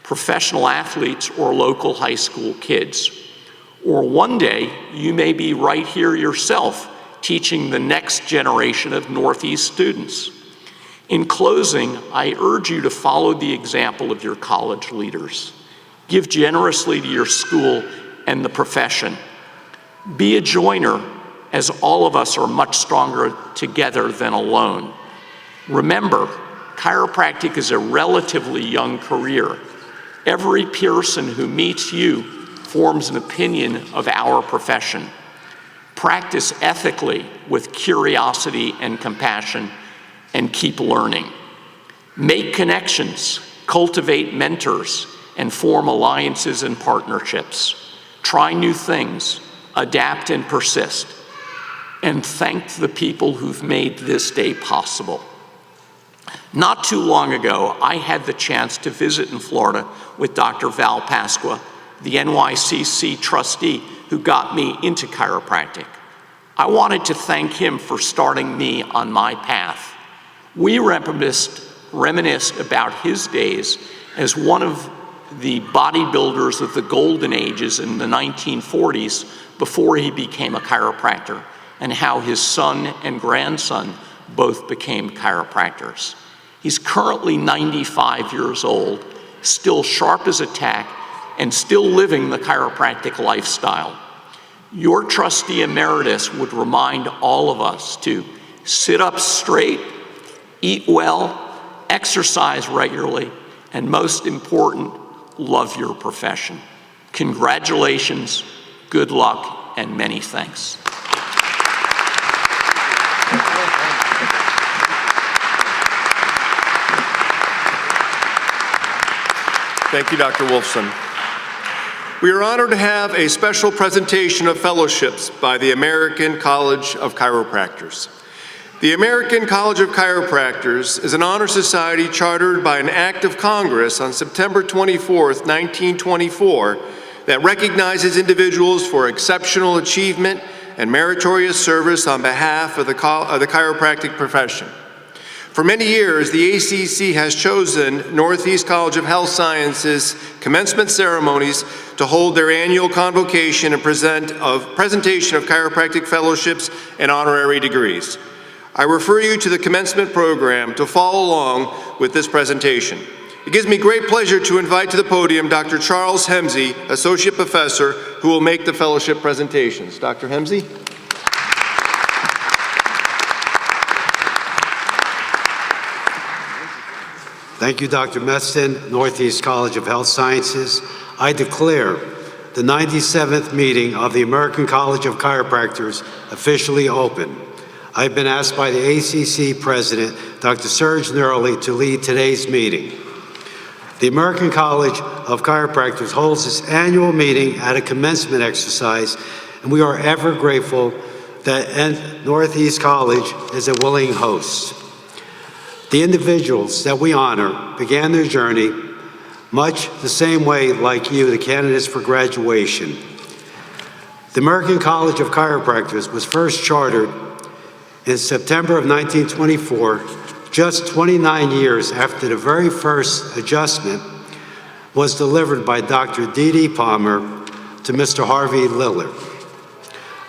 professional athletes, or local high school kids. Or one day, you may be right here yourself, teaching the next generation of Northeast students. In closing, I urge you to follow the example of your college leaders. Give generously to your school and the profession. Be a joiner, as all of us are much stronger together than alone. Remember, chiropractic is a relatively young career. Every person who meets you forms an opinion of our profession. Practice ethically with curiosity and compassion, and keep learning. Make connections, cultivate mentors, and form alliances and partnerships. Try new things, adapt and persist, and thank the people who've made this day possible. Not too long ago, I had the chance to visit in Florida with Dr. Val Pasqua, the NYCC trustee who got me into chiropractic. I wanted to thank him for starting me on my path. We reminisced about his days as one of the bodybuilders of the golden ages in the 1940s before he became a chiropractor, and how his son and grandson both became chiropractors. He's currently 95 years old, still sharp as a tack, and still living the chiropractic lifestyle. Your trustee emeritus would remind all of us to sit up straight, eat well, exercise regularly, and most important, love your profession. Congratulations, good luck, and many thanks. Thank you, Dr. Wolfson. We are honored to have a special presentation of fellowships by the American College of Chiropractors. The American College of Chiropractors is an honor society chartered by an act of Congress on September 24th, 1924, that recognizes individuals for exceptional achievement and meritorious service on behalf of the chiropractic profession. For many years, the ACC has chosen Northeast College of Health Sciences commencement ceremonies to hold their annual convocation and presentation of chiropractic fellowships and honorary degrees. I refer you to the commencement program to follow along with this presentation. It gives me great pleasure to invite to the podium Dr. Charles Hemsey, Associate Professor, who will make the fellowship presentations. Dr. Hemsey? Thank you, Dr. Meston, Northeast College of Health Sciences. I declare the 97th meeting of the American College of Chiropractors officially open. I've been asked by the ACC President, Dr. Serge Nerli, to lead today's meeting. The American College of Chiropractors holds its annual meeting at a commencement exercise, and we are ever grateful that Northeast College is a willing host. The individuals that we honor began their journey much the same way like you, the candidates for graduation. The American College of Chiropractors was first chartered in September of 1924, just 29 years after the very first adjustment was delivered by Dr. D.D. Palmer to Mr. Harvey Lillard.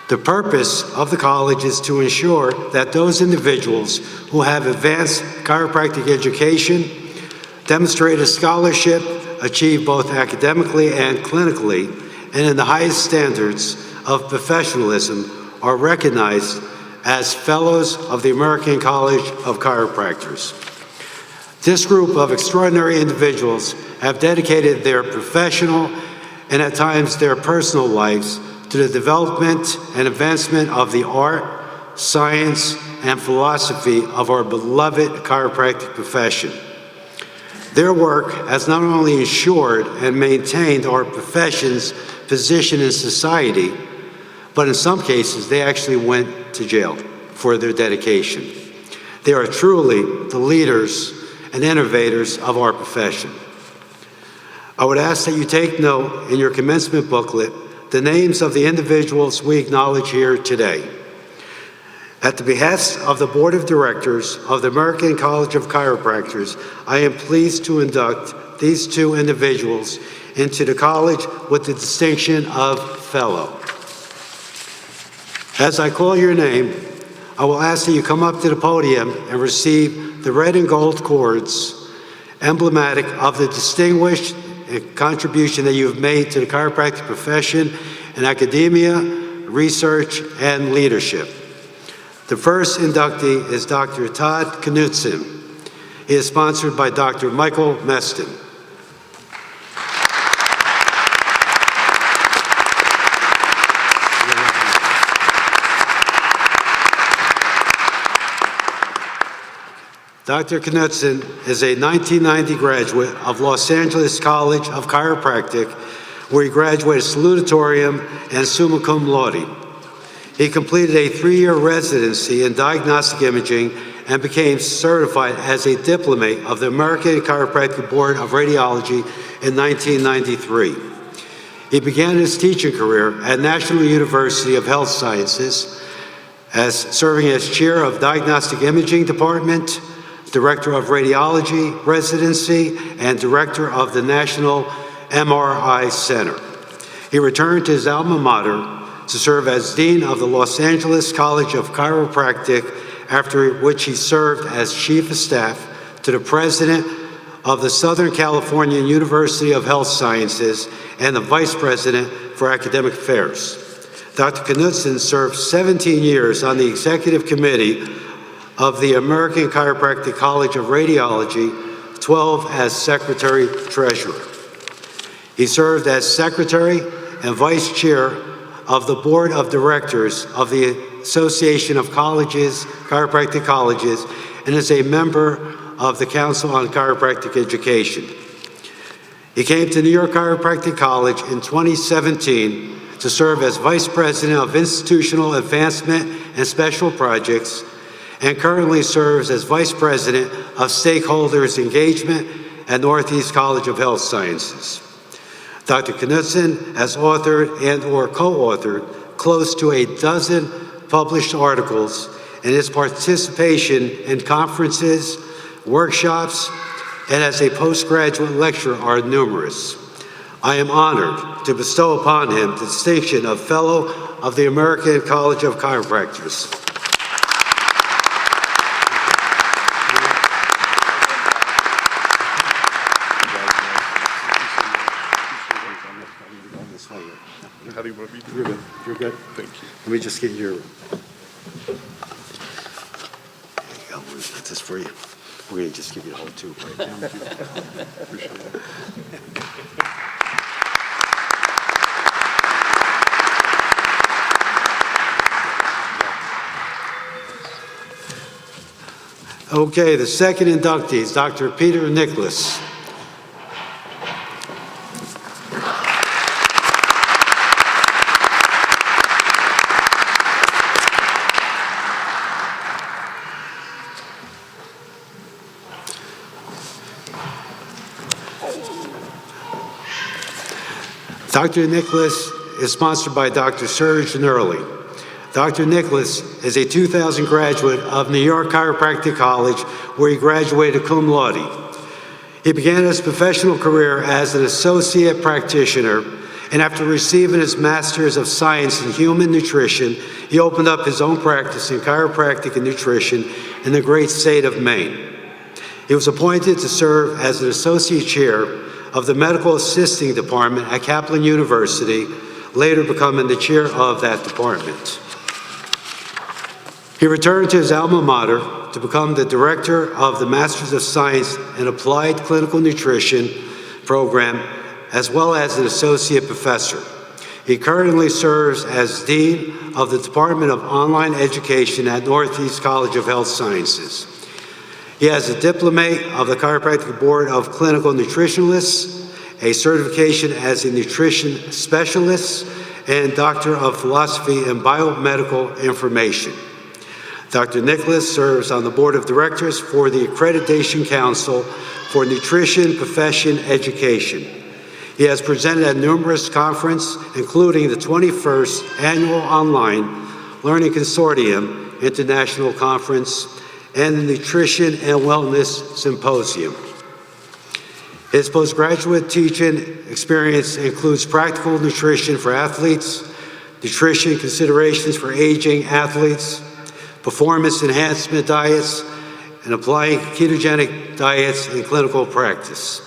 The purpose of the college is to ensure that those individuals who have advanced chiropractic education, demonstrated scholarship, achieve both academically and clinically, and in the highest standards of professionalism are recognized as fellows of the American College of Chiropractors. This group of extraordinary individuals have dedicated their professional and at times their personal lives to the development and advancement of the art, science, and philosophy of our beloved chiropractic profession. Their work has not only ensured and maintained our profession's position in society, but in some cases, they actually went to jail for their dedication. They are truly the leaders and innovators of our profession. I would ask that you take note in your commencement booklet the names of the individuals we acknowledge here today. At the behest of the Board of Directors of the American College of Chiropractors, I am pleased to induct these two individuals into the college with the distinction of Fellow. As I call your name, I will ask that you come up to the podium and receive the red and gold cords emblematic of the distinguished contribution that you have made to the chiropractic profession in academia, research, and leadership. The first inductee is Dr. Todd Knutson. He is sponsored by Dr. Michael Meston. Dr. Knutson is a 1990 graduate of Los Angeles College of Chiropractic, where he graduated salutatorium and summa cum laude. He completed a 3-year residency in diagnostic imaging and became certified as a diplomate of the American Chiropractic Board of Radiology in 1993. He began his teaching career at National University of Health Sciences as serving as chair of Diagnostic Imaging Department, Director of Radiology Residency, and Director of the National MRI Center. He returned to his alma mater to serve as Dean of the Los Angeles College of Chiropractic, after which he served as Chief of Staff to the President of the Southern California University of Health Sciences and the Vice President for Academic Affairs. Dr. Knutson served 17 years on the Executive Committee of the American Chiropractic College of Radiology, 12 as Secretary Treasurer. He served as Secretary and Vice Chair of the Board of Directors of the Association of Colleges, Chiropractic Colleges, and is a member of the Council on Chiropractic Education. He came to New York Chiropractic College in 2017 to serve as Vice President of Institutional Advancement and Special Projects, and currently serves as Vice President of Stakeholders Engagement at Northeast College of Health Sciences. Dr. Knutson has authored and/or co-authored close to a dozen published articles and his participation in conferences, workshops, and as a postgraduate lecturer are numerous. I am honored to bestow upon him the distinction of Fellow of the American College of Chiropractors. How do you want to be? You're good. You're good. Thank you. Let me just get your. There you go. That's this for you. We're going to just give you the whole tube right now. Appreciate it. Okay, the second inductee is Dr. Peter Nicholas. Dr. Nicholas is sponsored by Dr. Serge Nerley. Dr. Nicholas is a 2000 graduate of New York Chiropractic College, where he graduated cum laude. He began his professional career as an associate practitioner, and after receiving his Master's of Science in Human Nutrition, he opened up his own practice in chiropractic and nutrition in the great state of Maine. He was appointed to serve as an associate chair of the Medical Assisting Department at Kaplan University, later becoming the chair of that department. He returned to his alma mater to become the director of the Masters of Science in Applied Clinical Nutrition program, as well as an associate professor. He currently serves as Dean of the Department of Online Education at Northeast College of Health Sciences. He has a diplomate of the Chiropractic Board of Clinical Nutritionalists, a certification as a nutrition specialist, and Doctor of Philosophy in Biomedical Information. Dr. Nicholas serves on the Board of Directors for the Accreditation Council for Nutrition Profession Education. He has presented at numerous conferences, including the 21st Annual Online Learning Consortium International Conference and the Nutrition and Wellness Symposium. His postgraduate teaching experience includes practical nutrition for athletes, nutrition considerations for aging athletes, performance enhancement diets, and applying ketogenic diets in clinical practice.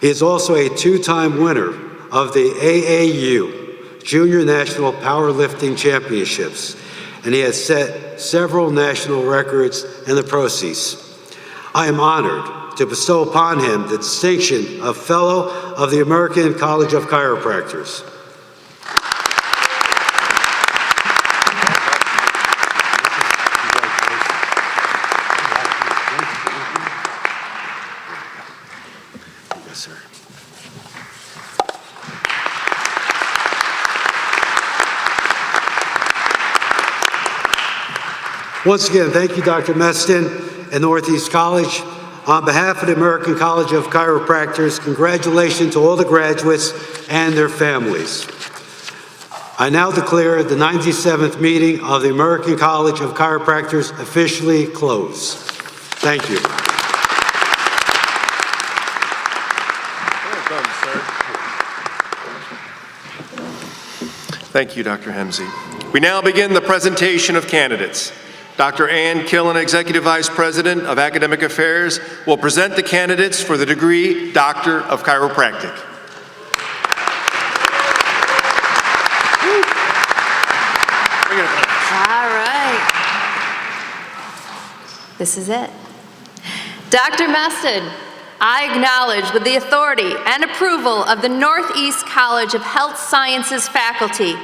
He is also a two-time winner of the AAU Junior National Powerlifting Championships, and he has set several national records in the process. I am honored to bestow upon him the distinction of Fellow of the American College of Chiropractors. Yes, sir. Once again, thank you, Dr. Meston and Northeast College. On behalf of the American College of Chiropractors, congratulations to all the graduates and their families. I now declare the 97th meeting of the American College of Chiropractors officially closed. Thank you. Well done, sir. Thank you, Dr. Hemsey. We now begin the presentation of candidates. Dr. Ann Killen, Executive Vice President of Academic Affairs, will present the candidates for the degree Doctor of Chiropractic. All right. This is it. Dr. Meston, I acknowledge with the authority and approval of the Northeast College of Health Sciences faculty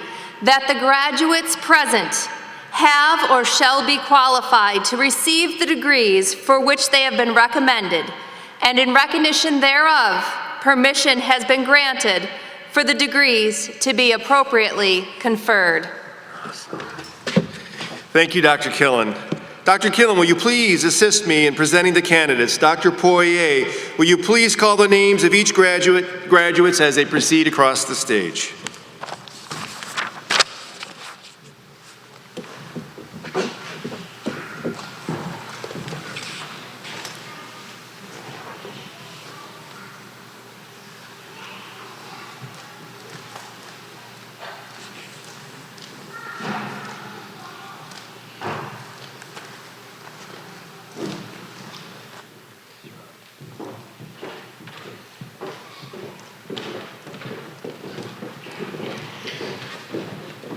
that the graduates present have or shall be qualified to receive the degrees for which they have been recommended, and in recognition thereof, permission has been granted for the degrees to be appropriately conferred. Thank you, Dr. Killen. Dr. Killen, will you please assist me in presenting the candidates? Dr. Poirier, will you please call the names of each graduates as they proceed across the stage?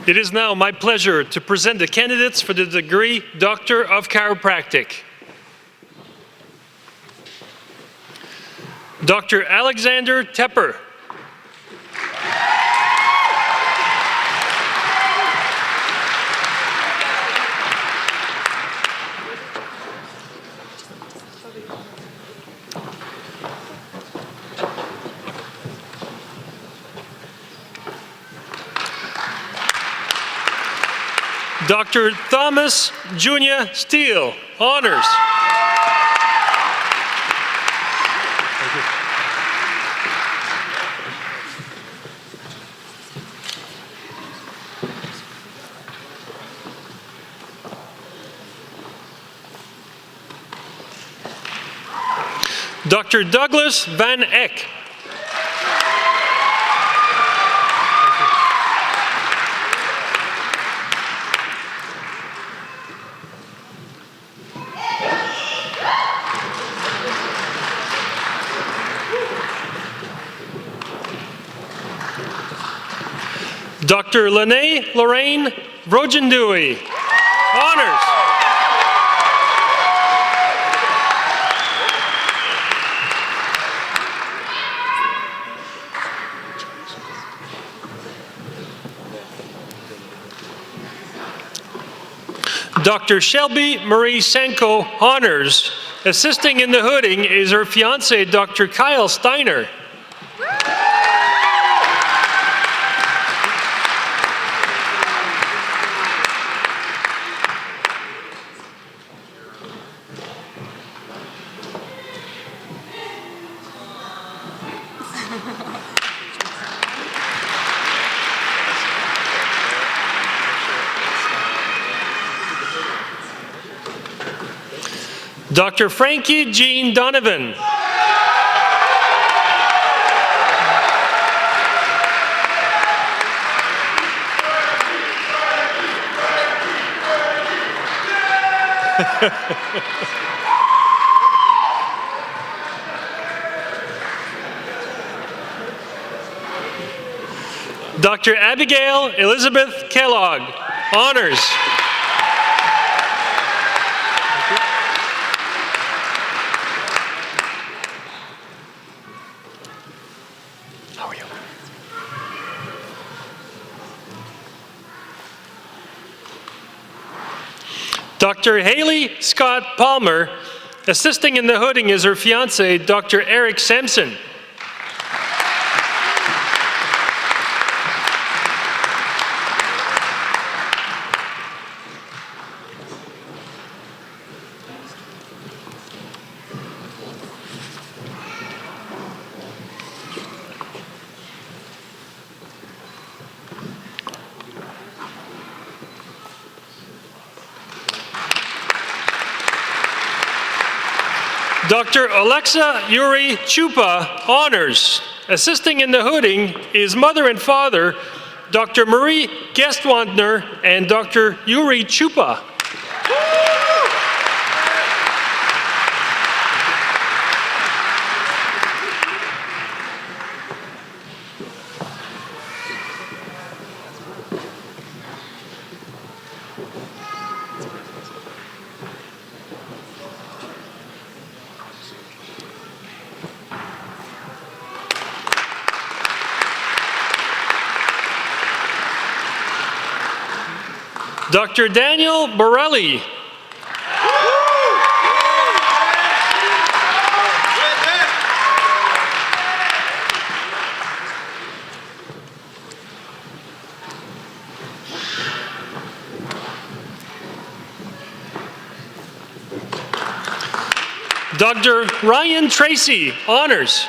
It is now my pleasure to present the candidates for the degree Doctor of Chiropractic. Dr. Alexander Tepper. Dr. Thomas Jr. Steele, honors. Dr. Douglas Van Eck. Dr. Lorraine Vrojendui, honors. Dr. Shelby Marie Sanko, honors. Assisting in the hooding is her fiance, Dr. Kyle Steiner. Dr. Frankie Jean Donovan. Dr. Abigail Elizabeth Kellogg, honors. How are you? Dr. Haley Scott Palmer. Assisting in the hooding is her fiance, Dr. Eric Sampson. Dr. Alexa Yuri Chupa, honors. Assisting in the hooding is mother and father, Dr. Marie Gestwandner and Dr. Yuri Chupa. Dr. Daniel Borelli. Dr. Ryan Tracy, honors.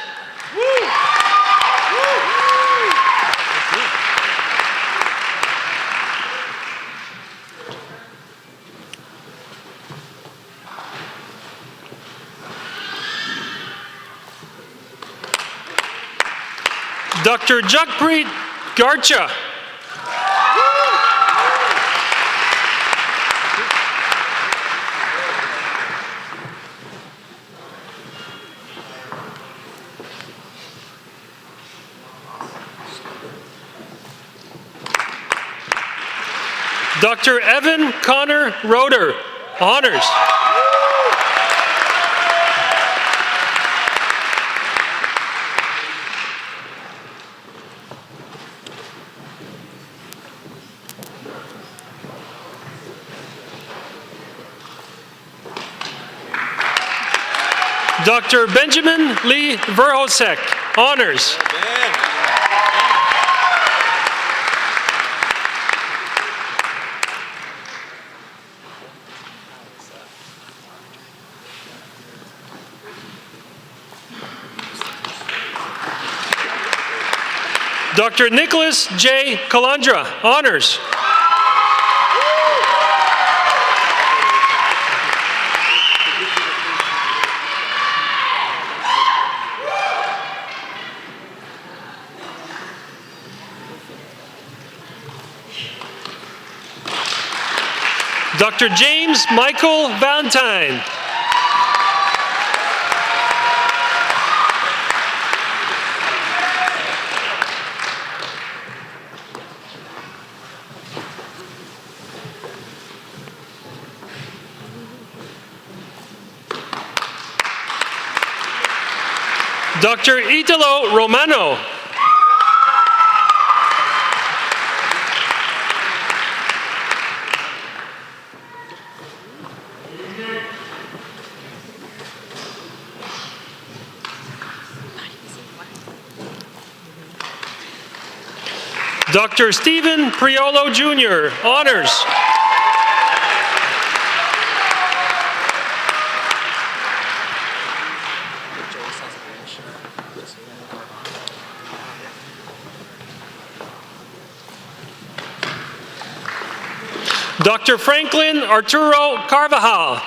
Dr. Jagpreet Garcha. Dr. Evan Connor Roeder, honors. Dr. Benjamin Lee Verhosek, honors. Dr. Nicholas J. Calandra, honors. Dr. James Michael Valentine. Dr. Italo Romano. Dr. Stephen Priolo Jr., honors. Dr. Franklin Arturo Carvajal.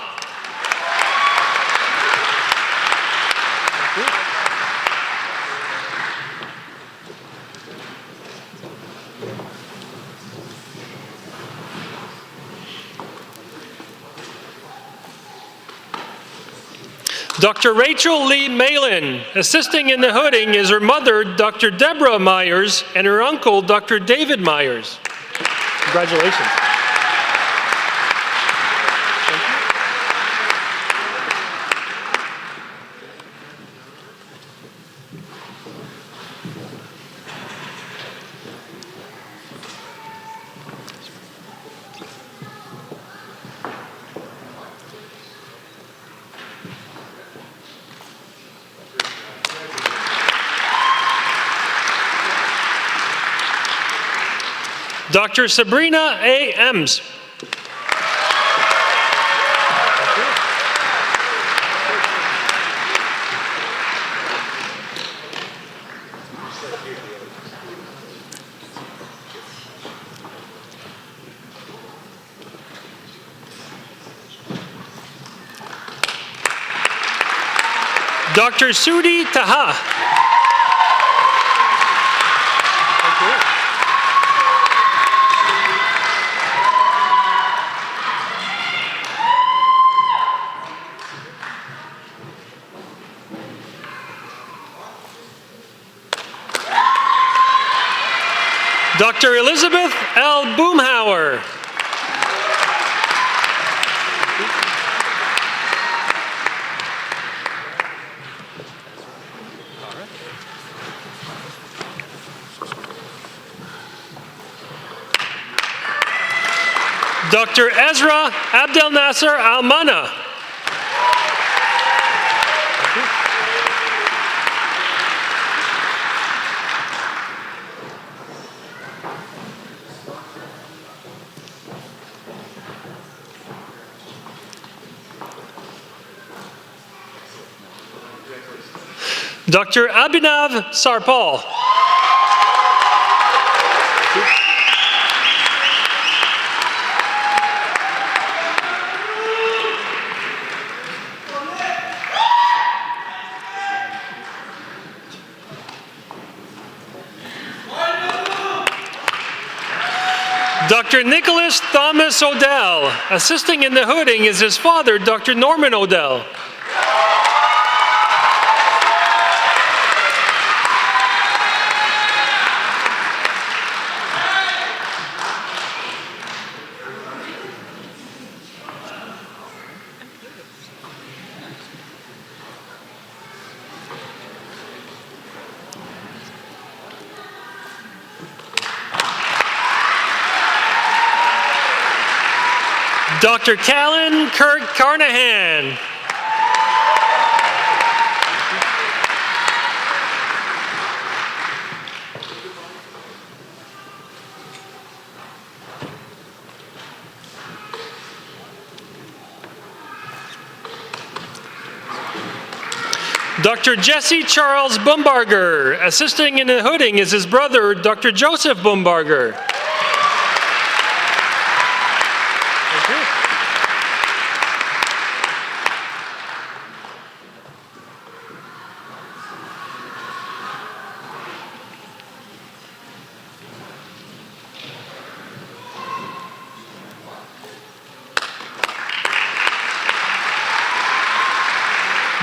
Dr. Rachel Lee Malin. Assisting in the hooding is her mother, Dr. Deborah Myers, and her uncle, Dr. David Myers. Congratulations. Dr. Sabrina A. Ems. Dr. Sudi Taha. Dr. Elizabeth L. Boomhauer. Dr. Ezra Abdel Nasser Almana. Dr. Abhinav Sarpal. Dr. Nicholas Thomas Odell. Assisting in the hooding is his father, Dr. Norman Odell. Dr. Callan Kirk Carnahan. Dr. Jesse Charles Bumbarger. Assisting in the hooding is his brother, Dr. Joseph Bumbarger.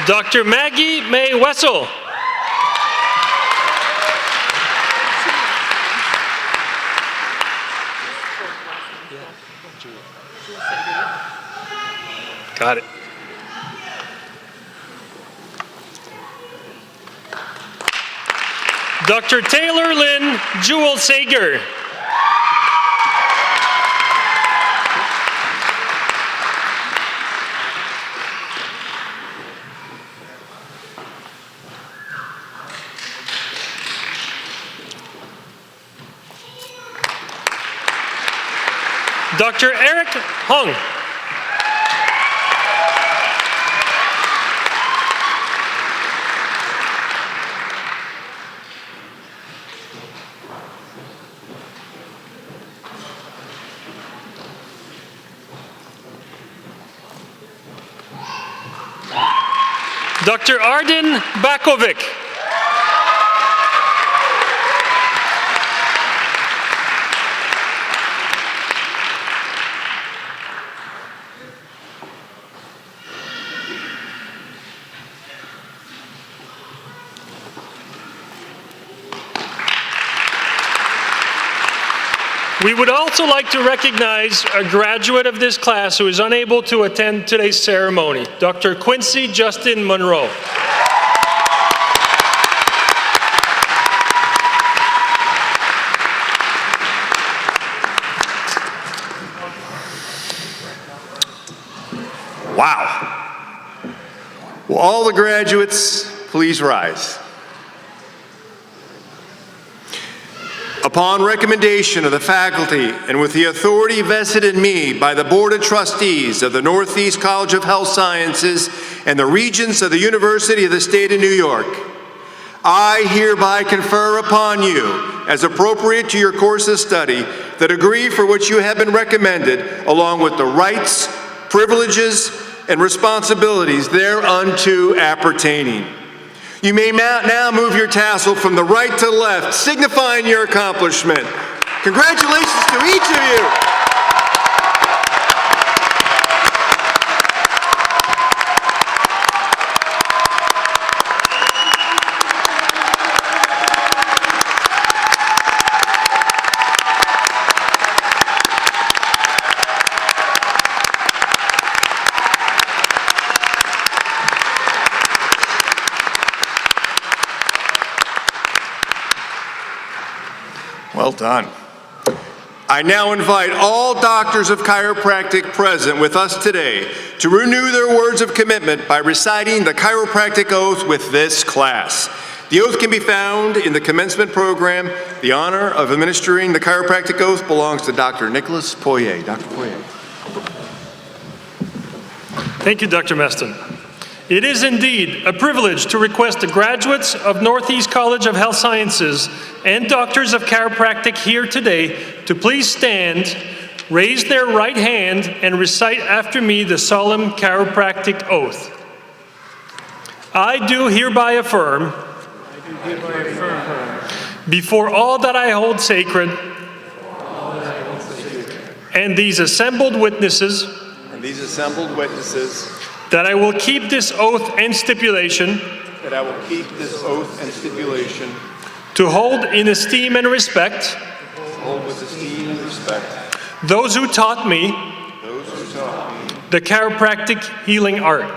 Dr. Maggie May Wessel. Got it. Dr. Taylor Lynn Jewel Sager. Dr. Eric Hung. Dr. Arden Bakovic. We would also like to recognize a graduate of this class who is unable to attend today's ceremony, Dr. Quincy Justin Monroe. Wow. Will all the graduates please rise? Upon recommendation of the faculty and with the authority vested in me by the Board of Trustees of the Northeast College of Health Sciences and the Regents of the University of the State of New York, I hereby confer upon you, as appropriate to your course of study, the degree for which you have been recommended, along with the rights, privileges, and responsibilities thereunto appertaining. You may now move your tassel from the right to left, signifying your accomplishment. Congratulations to each of you. Well done. I now invite all doctors of chiropractic present with us today to renew their words of commitment by reciting the Chiropractic Oath with this class. The oath can be found in the commencement program. The honor of administering the Chiropractic Oath belongs to Dr. Nicholas Poirier. Dr. Poirier. Thank you, Dr. Meston. It is indeed a privilege to request the graduates of Northeast College of Health Sciences and doctors of chiropractic here today to please stand, raise their right hand, and recite after me the solemn chiropractic oath. I do hereby affirm, before all that I hold sacred, and these assembled witnesses, that I will keep this oath and stipulation, to hold in esteem and respect, those who taught me, the chiropractic healing art,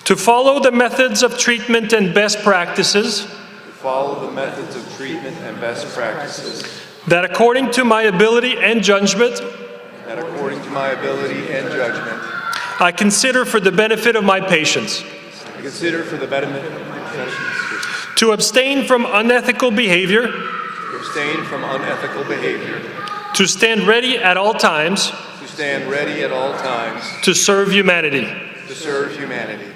to follow the methods of treatment and best practices, that according to my ability and judgment, that according to my ability and judgment, I consider for the benefit of my patients I consider for the betterment of my patients to abstain from unethical behavior, to abstain from unethical behavior, to stand ready at all times to stand ready at all times to serve humanity. to serve humanity.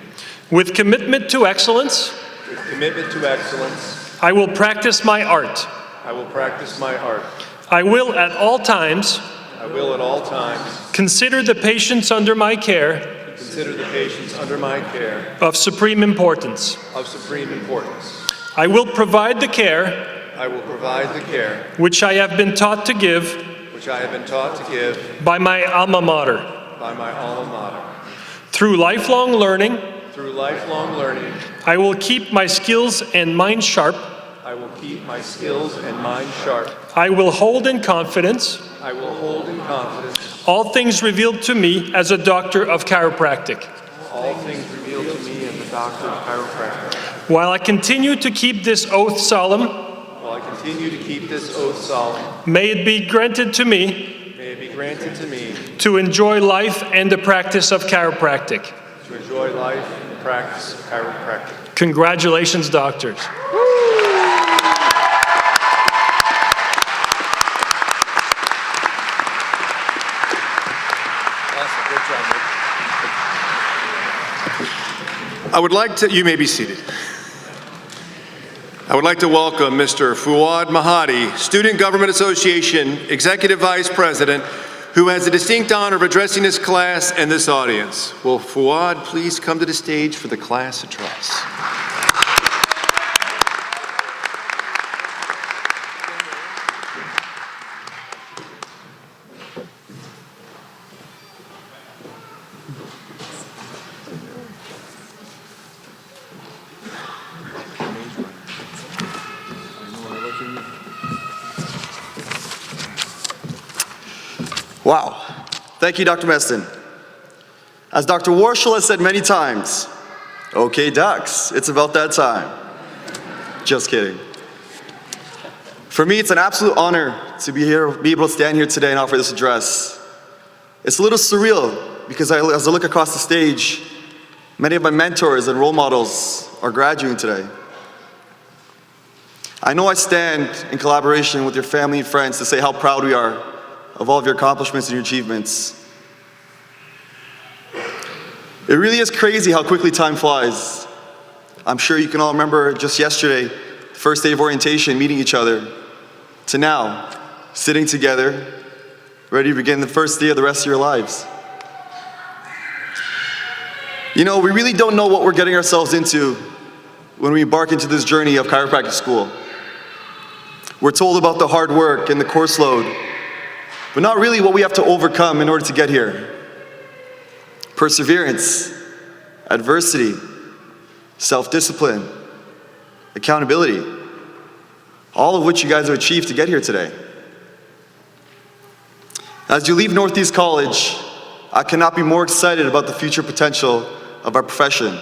With commitment to excellence, With commitment to excellence, I will practice my art. I will practice my art. I will at all times I will at all times consider the patients under my care consider the patients under my care of supreme importance. of supreme importance. I will provide the care I will provide the care which I have been taught to give which I have been taught to give by my alma mater. by my alma mater. Through lifelong learning, Through lifelong learning, I will keep my skills and mind sharp. I will keep my skills and mind sharp. I will hold in confidence I will hold in confidence all things revealed to me as a doctor of chiropractic. all things revealed to me as the doctor of chiropractic. While I continue to keep this oath solemn, While I continue to keep this oath solemn, may it be granted to me may it be granted to me to enjoy life and the practice of chiropractic. to enjoy life and the practice of chiropractic. Congratulations, doctors. I would like to, you may be seated. I would like to welcome Mr. Fuad Mahadi, Student Government Association Executive Vice President, who has the distinct honor of addressing this class and this audience. Will Fuad please come to the stage for the class address? Wow. Thank you, Dr. Meston. As Dr. Marshal has said many times, okay, ducks, it's about that time. Just kidding. For me, it's an absolute honor to be able to stand here today and offer this address. It's a little surreal because as I look across the stage, many of my mentors and role models are graduating today. I know I stand in collaboration with your family and friends to say how proud we are of all of your accomplishments and your achievements. It really is crazy how quickly time flies. I'm sure you can all remember just yesterday, the first day of orientation, meeting each other, to now, sitting together, ready to begin the first day of the rest of your lives. You know, we really don't know what we're getting ourselves into when we embark into this journey of chiropractic school. We're told about the hard work and the course load, but not really what we have to overcome in order to get here. Perseverance, adversity, self-discipline, accountability, all of which you guys have achieved to get here today. As you leave Northeast College, I cannot be more excited about the future potential of our profession.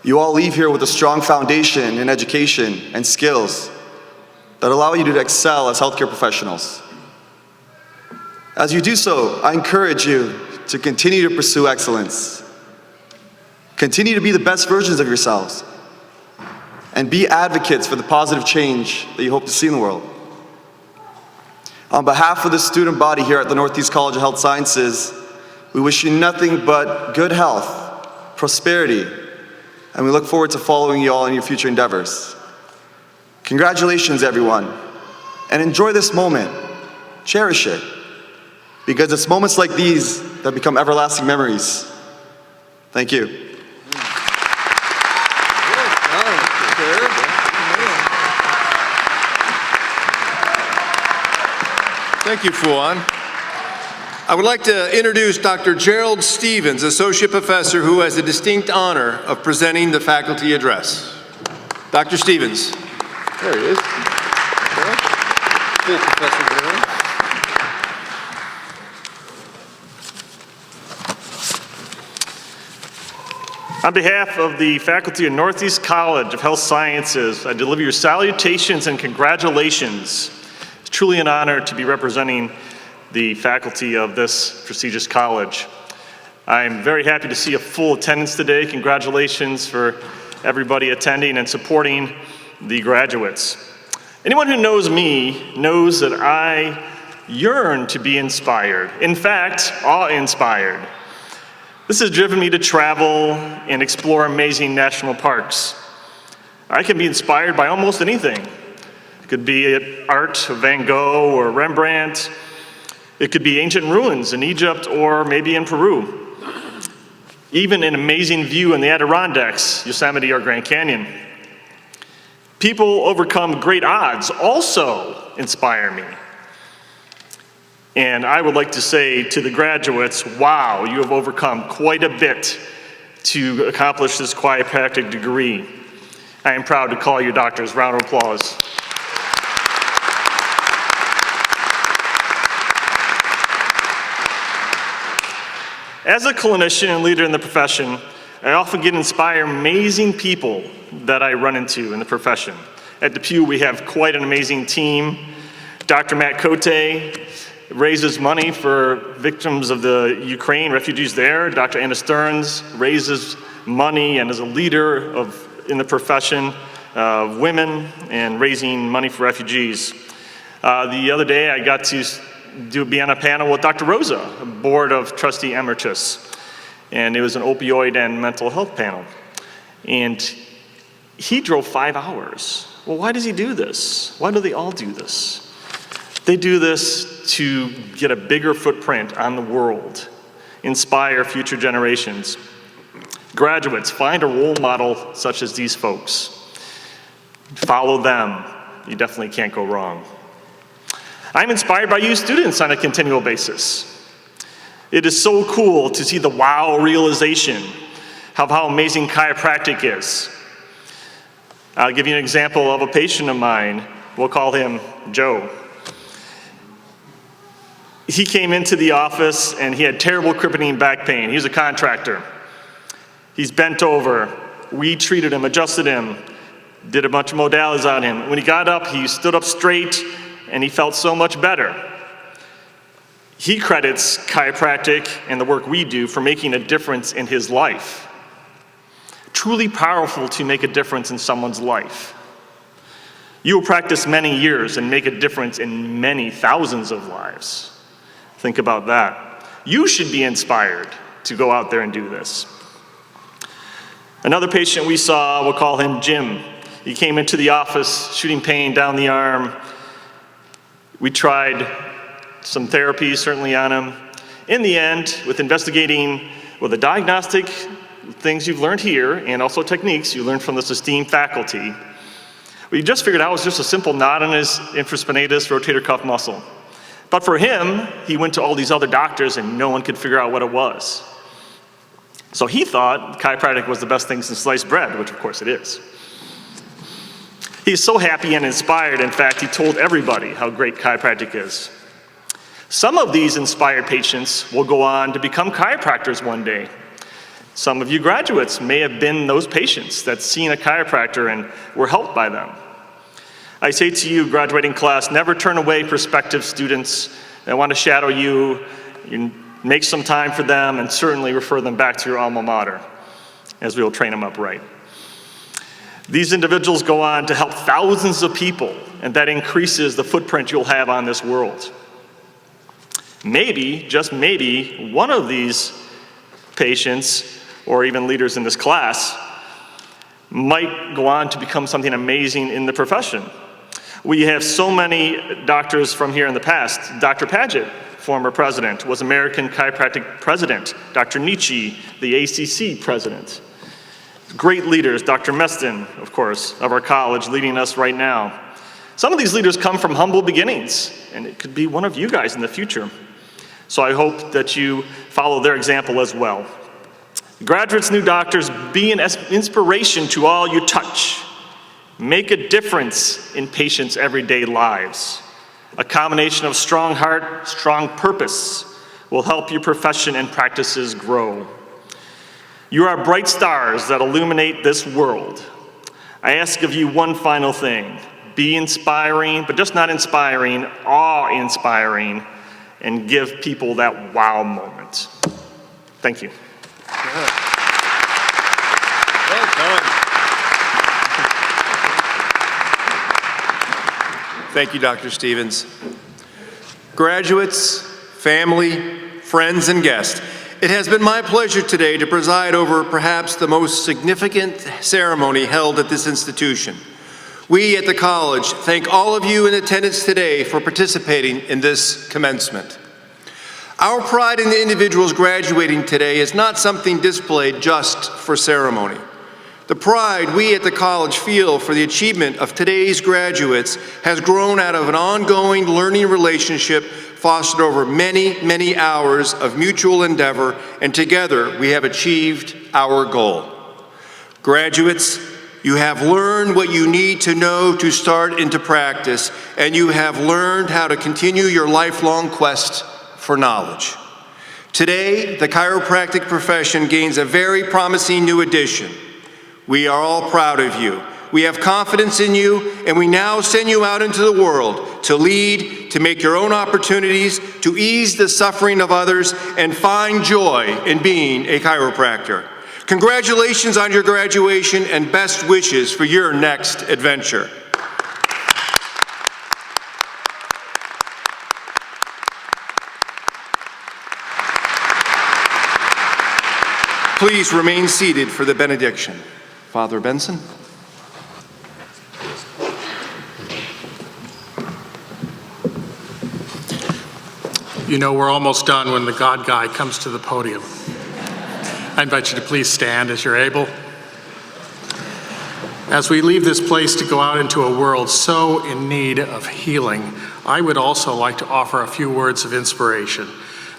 You all leave here with a strong foundation in education and skills that allow you to excel as healthcare professionals. As you do so, I encourage you to continue to pursue excellence. Continue to be the best versions of yourselves, and be advocates for the positive change that you hope to see in the world. On behalf of the student body here at the Northeast College of Health Sciences, we wish you nothing but good health, prosperity, and we look forward to following you all in your future endeavors. Congratulations, everyone, and enjoy this moment. Cherish it, because it's moments like these that become everlasting memories. Thank you. Thank you, Fuad. I would like to introduce Dr. Gerald Stevens, Associate Professor, who has the distinct honor of presenting the faculty address. Dr. Stevens. There he is. Full Professor Gerald. On behalf of the faculty of Northeast College of Health Sciences, I deliver your salutations and congratulations. It's truly an honor to be representing the faculty of this prestigious college. I'm very happy to see a full attendance today. Congratulations for everybody attending and supporting the graduates. Anyone who knows me knows that I yearn to be inspired. In fact, awe-inspired. This has driven me to travel and explore amazing national parks. I can be inspired by almost anything. It could be art of Van Gogh or Rembrandt. It could be ancient ruins in Egypt or maybe in Peru. Even an amazing view in the Adirondacks, Yosemite, or Grand Canyon. People overcome great odds also inspire me. And I would like to say to the graduates, wow, you have overcome quite a bit to accomplish this chiropractic degree. I am proud to call you doctors. Round of applause. As a clinician and leader in the profession, I often get inspired amazing people that I run into in the profession. At Depew, we have quite an amazing team. Dr. Matt Cote raises money for victims of the Ukraine, refugees there. Dr. Anna Stearns raises money and is a leader in the profession of women and raising money for refugees. The other day, I got to be on a panel with Dr. Rosa, Board of Trustee Emeritus, and it was an opioid and mental health panel. And he drove 5 hours. Well, why does he do this? Why do they all do this? They do this to get a bigger footprint on the world, inspire future generations. Graduates, find a role model such as these folks. Follow them. You definitely can't go wrong. I'm inspired by you students on a continual basis. It is so cool to see the wow realization of how amazing chiropractic is. I'll give you an example of a patient of mine. We'll call him Joe. He came into the office and he had terrible crippling back pain. He was a contractor. He's bent over. We treated him, adjusted him, did a bunch of modalities on him. When he got up, he stood up straight and he felt so much better. He credits chiropractic and the work we do for making a difference in his life. Truly powerful to make a difference in someone's life. You will practice many years and make a difference in many thousands of lives. Think about that. You should be inspired to go out there and do this. Another patient we saw, we'll call him Jim. He came into the office shooting pain down the arm. We tried some therapy, certainly on him. In the end, with investigating, the diagnostic things you've learned here and also techniques you learned from this esteemed faculty, we just figured out it was just a simple knot in his infraspinatus rotator cuff muscle. But for him, he went to all these other doctors and no one could figure out what it was. So he thought chiropractic was the best thing since sliced bread, which of course it is. He's so happy and inspired, in fact, he told everybody how great chiropractic is. Some of these inspired patients will go on to become chiropractors one day. Some of you graduates may have been those patients that seen a chiropractor and were helped by them. I say to you, graduating class, never turn away prospective students that want to shadow you. You make some time for them and certainly refer them back to your alma mater, as we will train them up right. These individuals go on to help thousands of people, and that increases the footprint you'll have on this world. Maybe, just maybe, one of these patients, or even leaders in this class, might go on to become something amazing in the profession. We have so many doctors from here in the past. Dr. Paget, former president, was American Chiropractic president. Dr. Nietzsche, the ACC president. Great leaders, Dr. Meston, of course, of our college, leading us right now. Some of these leaders come from humble beginnings, and it could be one of you guys in the future. So I hope that you follow their example as well. Graduates, new doctors, be an inspiration to all you touch. Make a difference in patients' everyday lives. A combination of strong heart, strong purpose will help your profession and practices grow. You are bright stars that illuminate this world. I ask of you one final thing. Be inspiring, but just not inspiring, awe-inspiring, and give people that wow moment. Thank you. Well done. Thank you, Dr. Stevens. Graduates, family, friends, and guests, it has been my pleasure today to preside over perhaps the most significant ceremony held at this institution. We at the college thank all of you in attendance today for participating in this commencement. Our pride in the individuals graduating today is not something displayed just for ceremony. The pride we at the college feel for the achievement of today's graduates has grown out of an ongoing learning relationship fostered over many, many hours of mutual endeavor, and together we have achieved our goal. Graduates, you have learned what you need to know to start into practice, and you have learned how to continue your lifelong quest for knowledge. Today, the chiropractic profession gains a very promising new addition. We are all proud of you. We have confidence in you, and we now send you out into the world to lead, to make your own opportunities, to ease the suffering of others, and find joy in being a chiropractor. Congratulations on your graduation and best wishes for your next adventure. Please remain seated for the benediction. Father Benson. You know we're almost done when the God guy comes to the podium. I invite you to please stand as you're able. As we leave this place to go out into a world so in need of healing, I would also like to offer a few words of inspiration.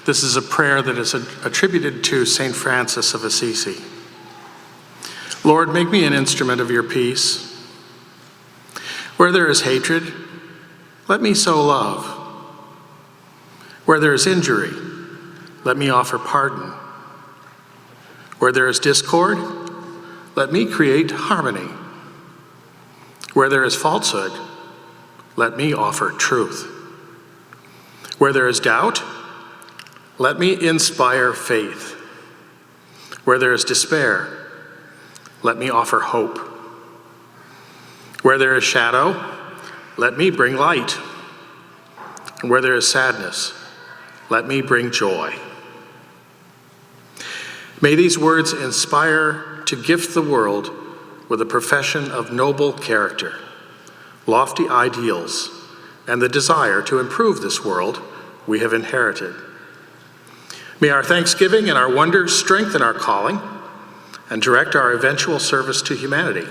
This is a prayer that is attributed to St. Francis of Assisi. Lord, make me an instrument of your peace. Where there is hatred, let me sow love. Where there is injury, let me offer pardon. Where there is discord, let me create harmony. Where there is falsehood, let me offer truth. Where there is doubt, let me inspire faith. Where there is despair, let me offer hope. Where there is shadow, let me bring light. And where there is sadness, let me bring joy. May these words inspire to gift the world with a profession of noble character, lofty ideals, and the desire to improve this world we have inherited. May our thanksgiving and our wonder strengthen our calling and direct our eventual service to humanity.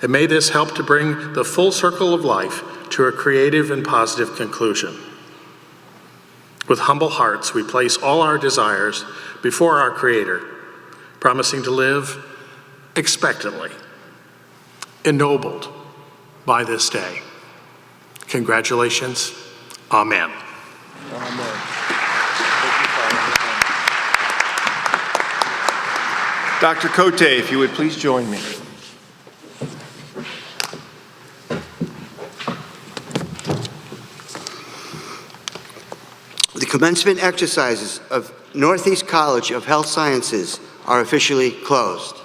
And may this help to bring the full circle of life to a creative and positive conclusion. With humble hearts, we place all our desires before our Creator, promising to live expectantly, ennobled by this day. Congratulations. Amen. Amen. Dr. Cote, if you would please join me. The commencement exercises of Northeast College of Health Sciences are officially closed.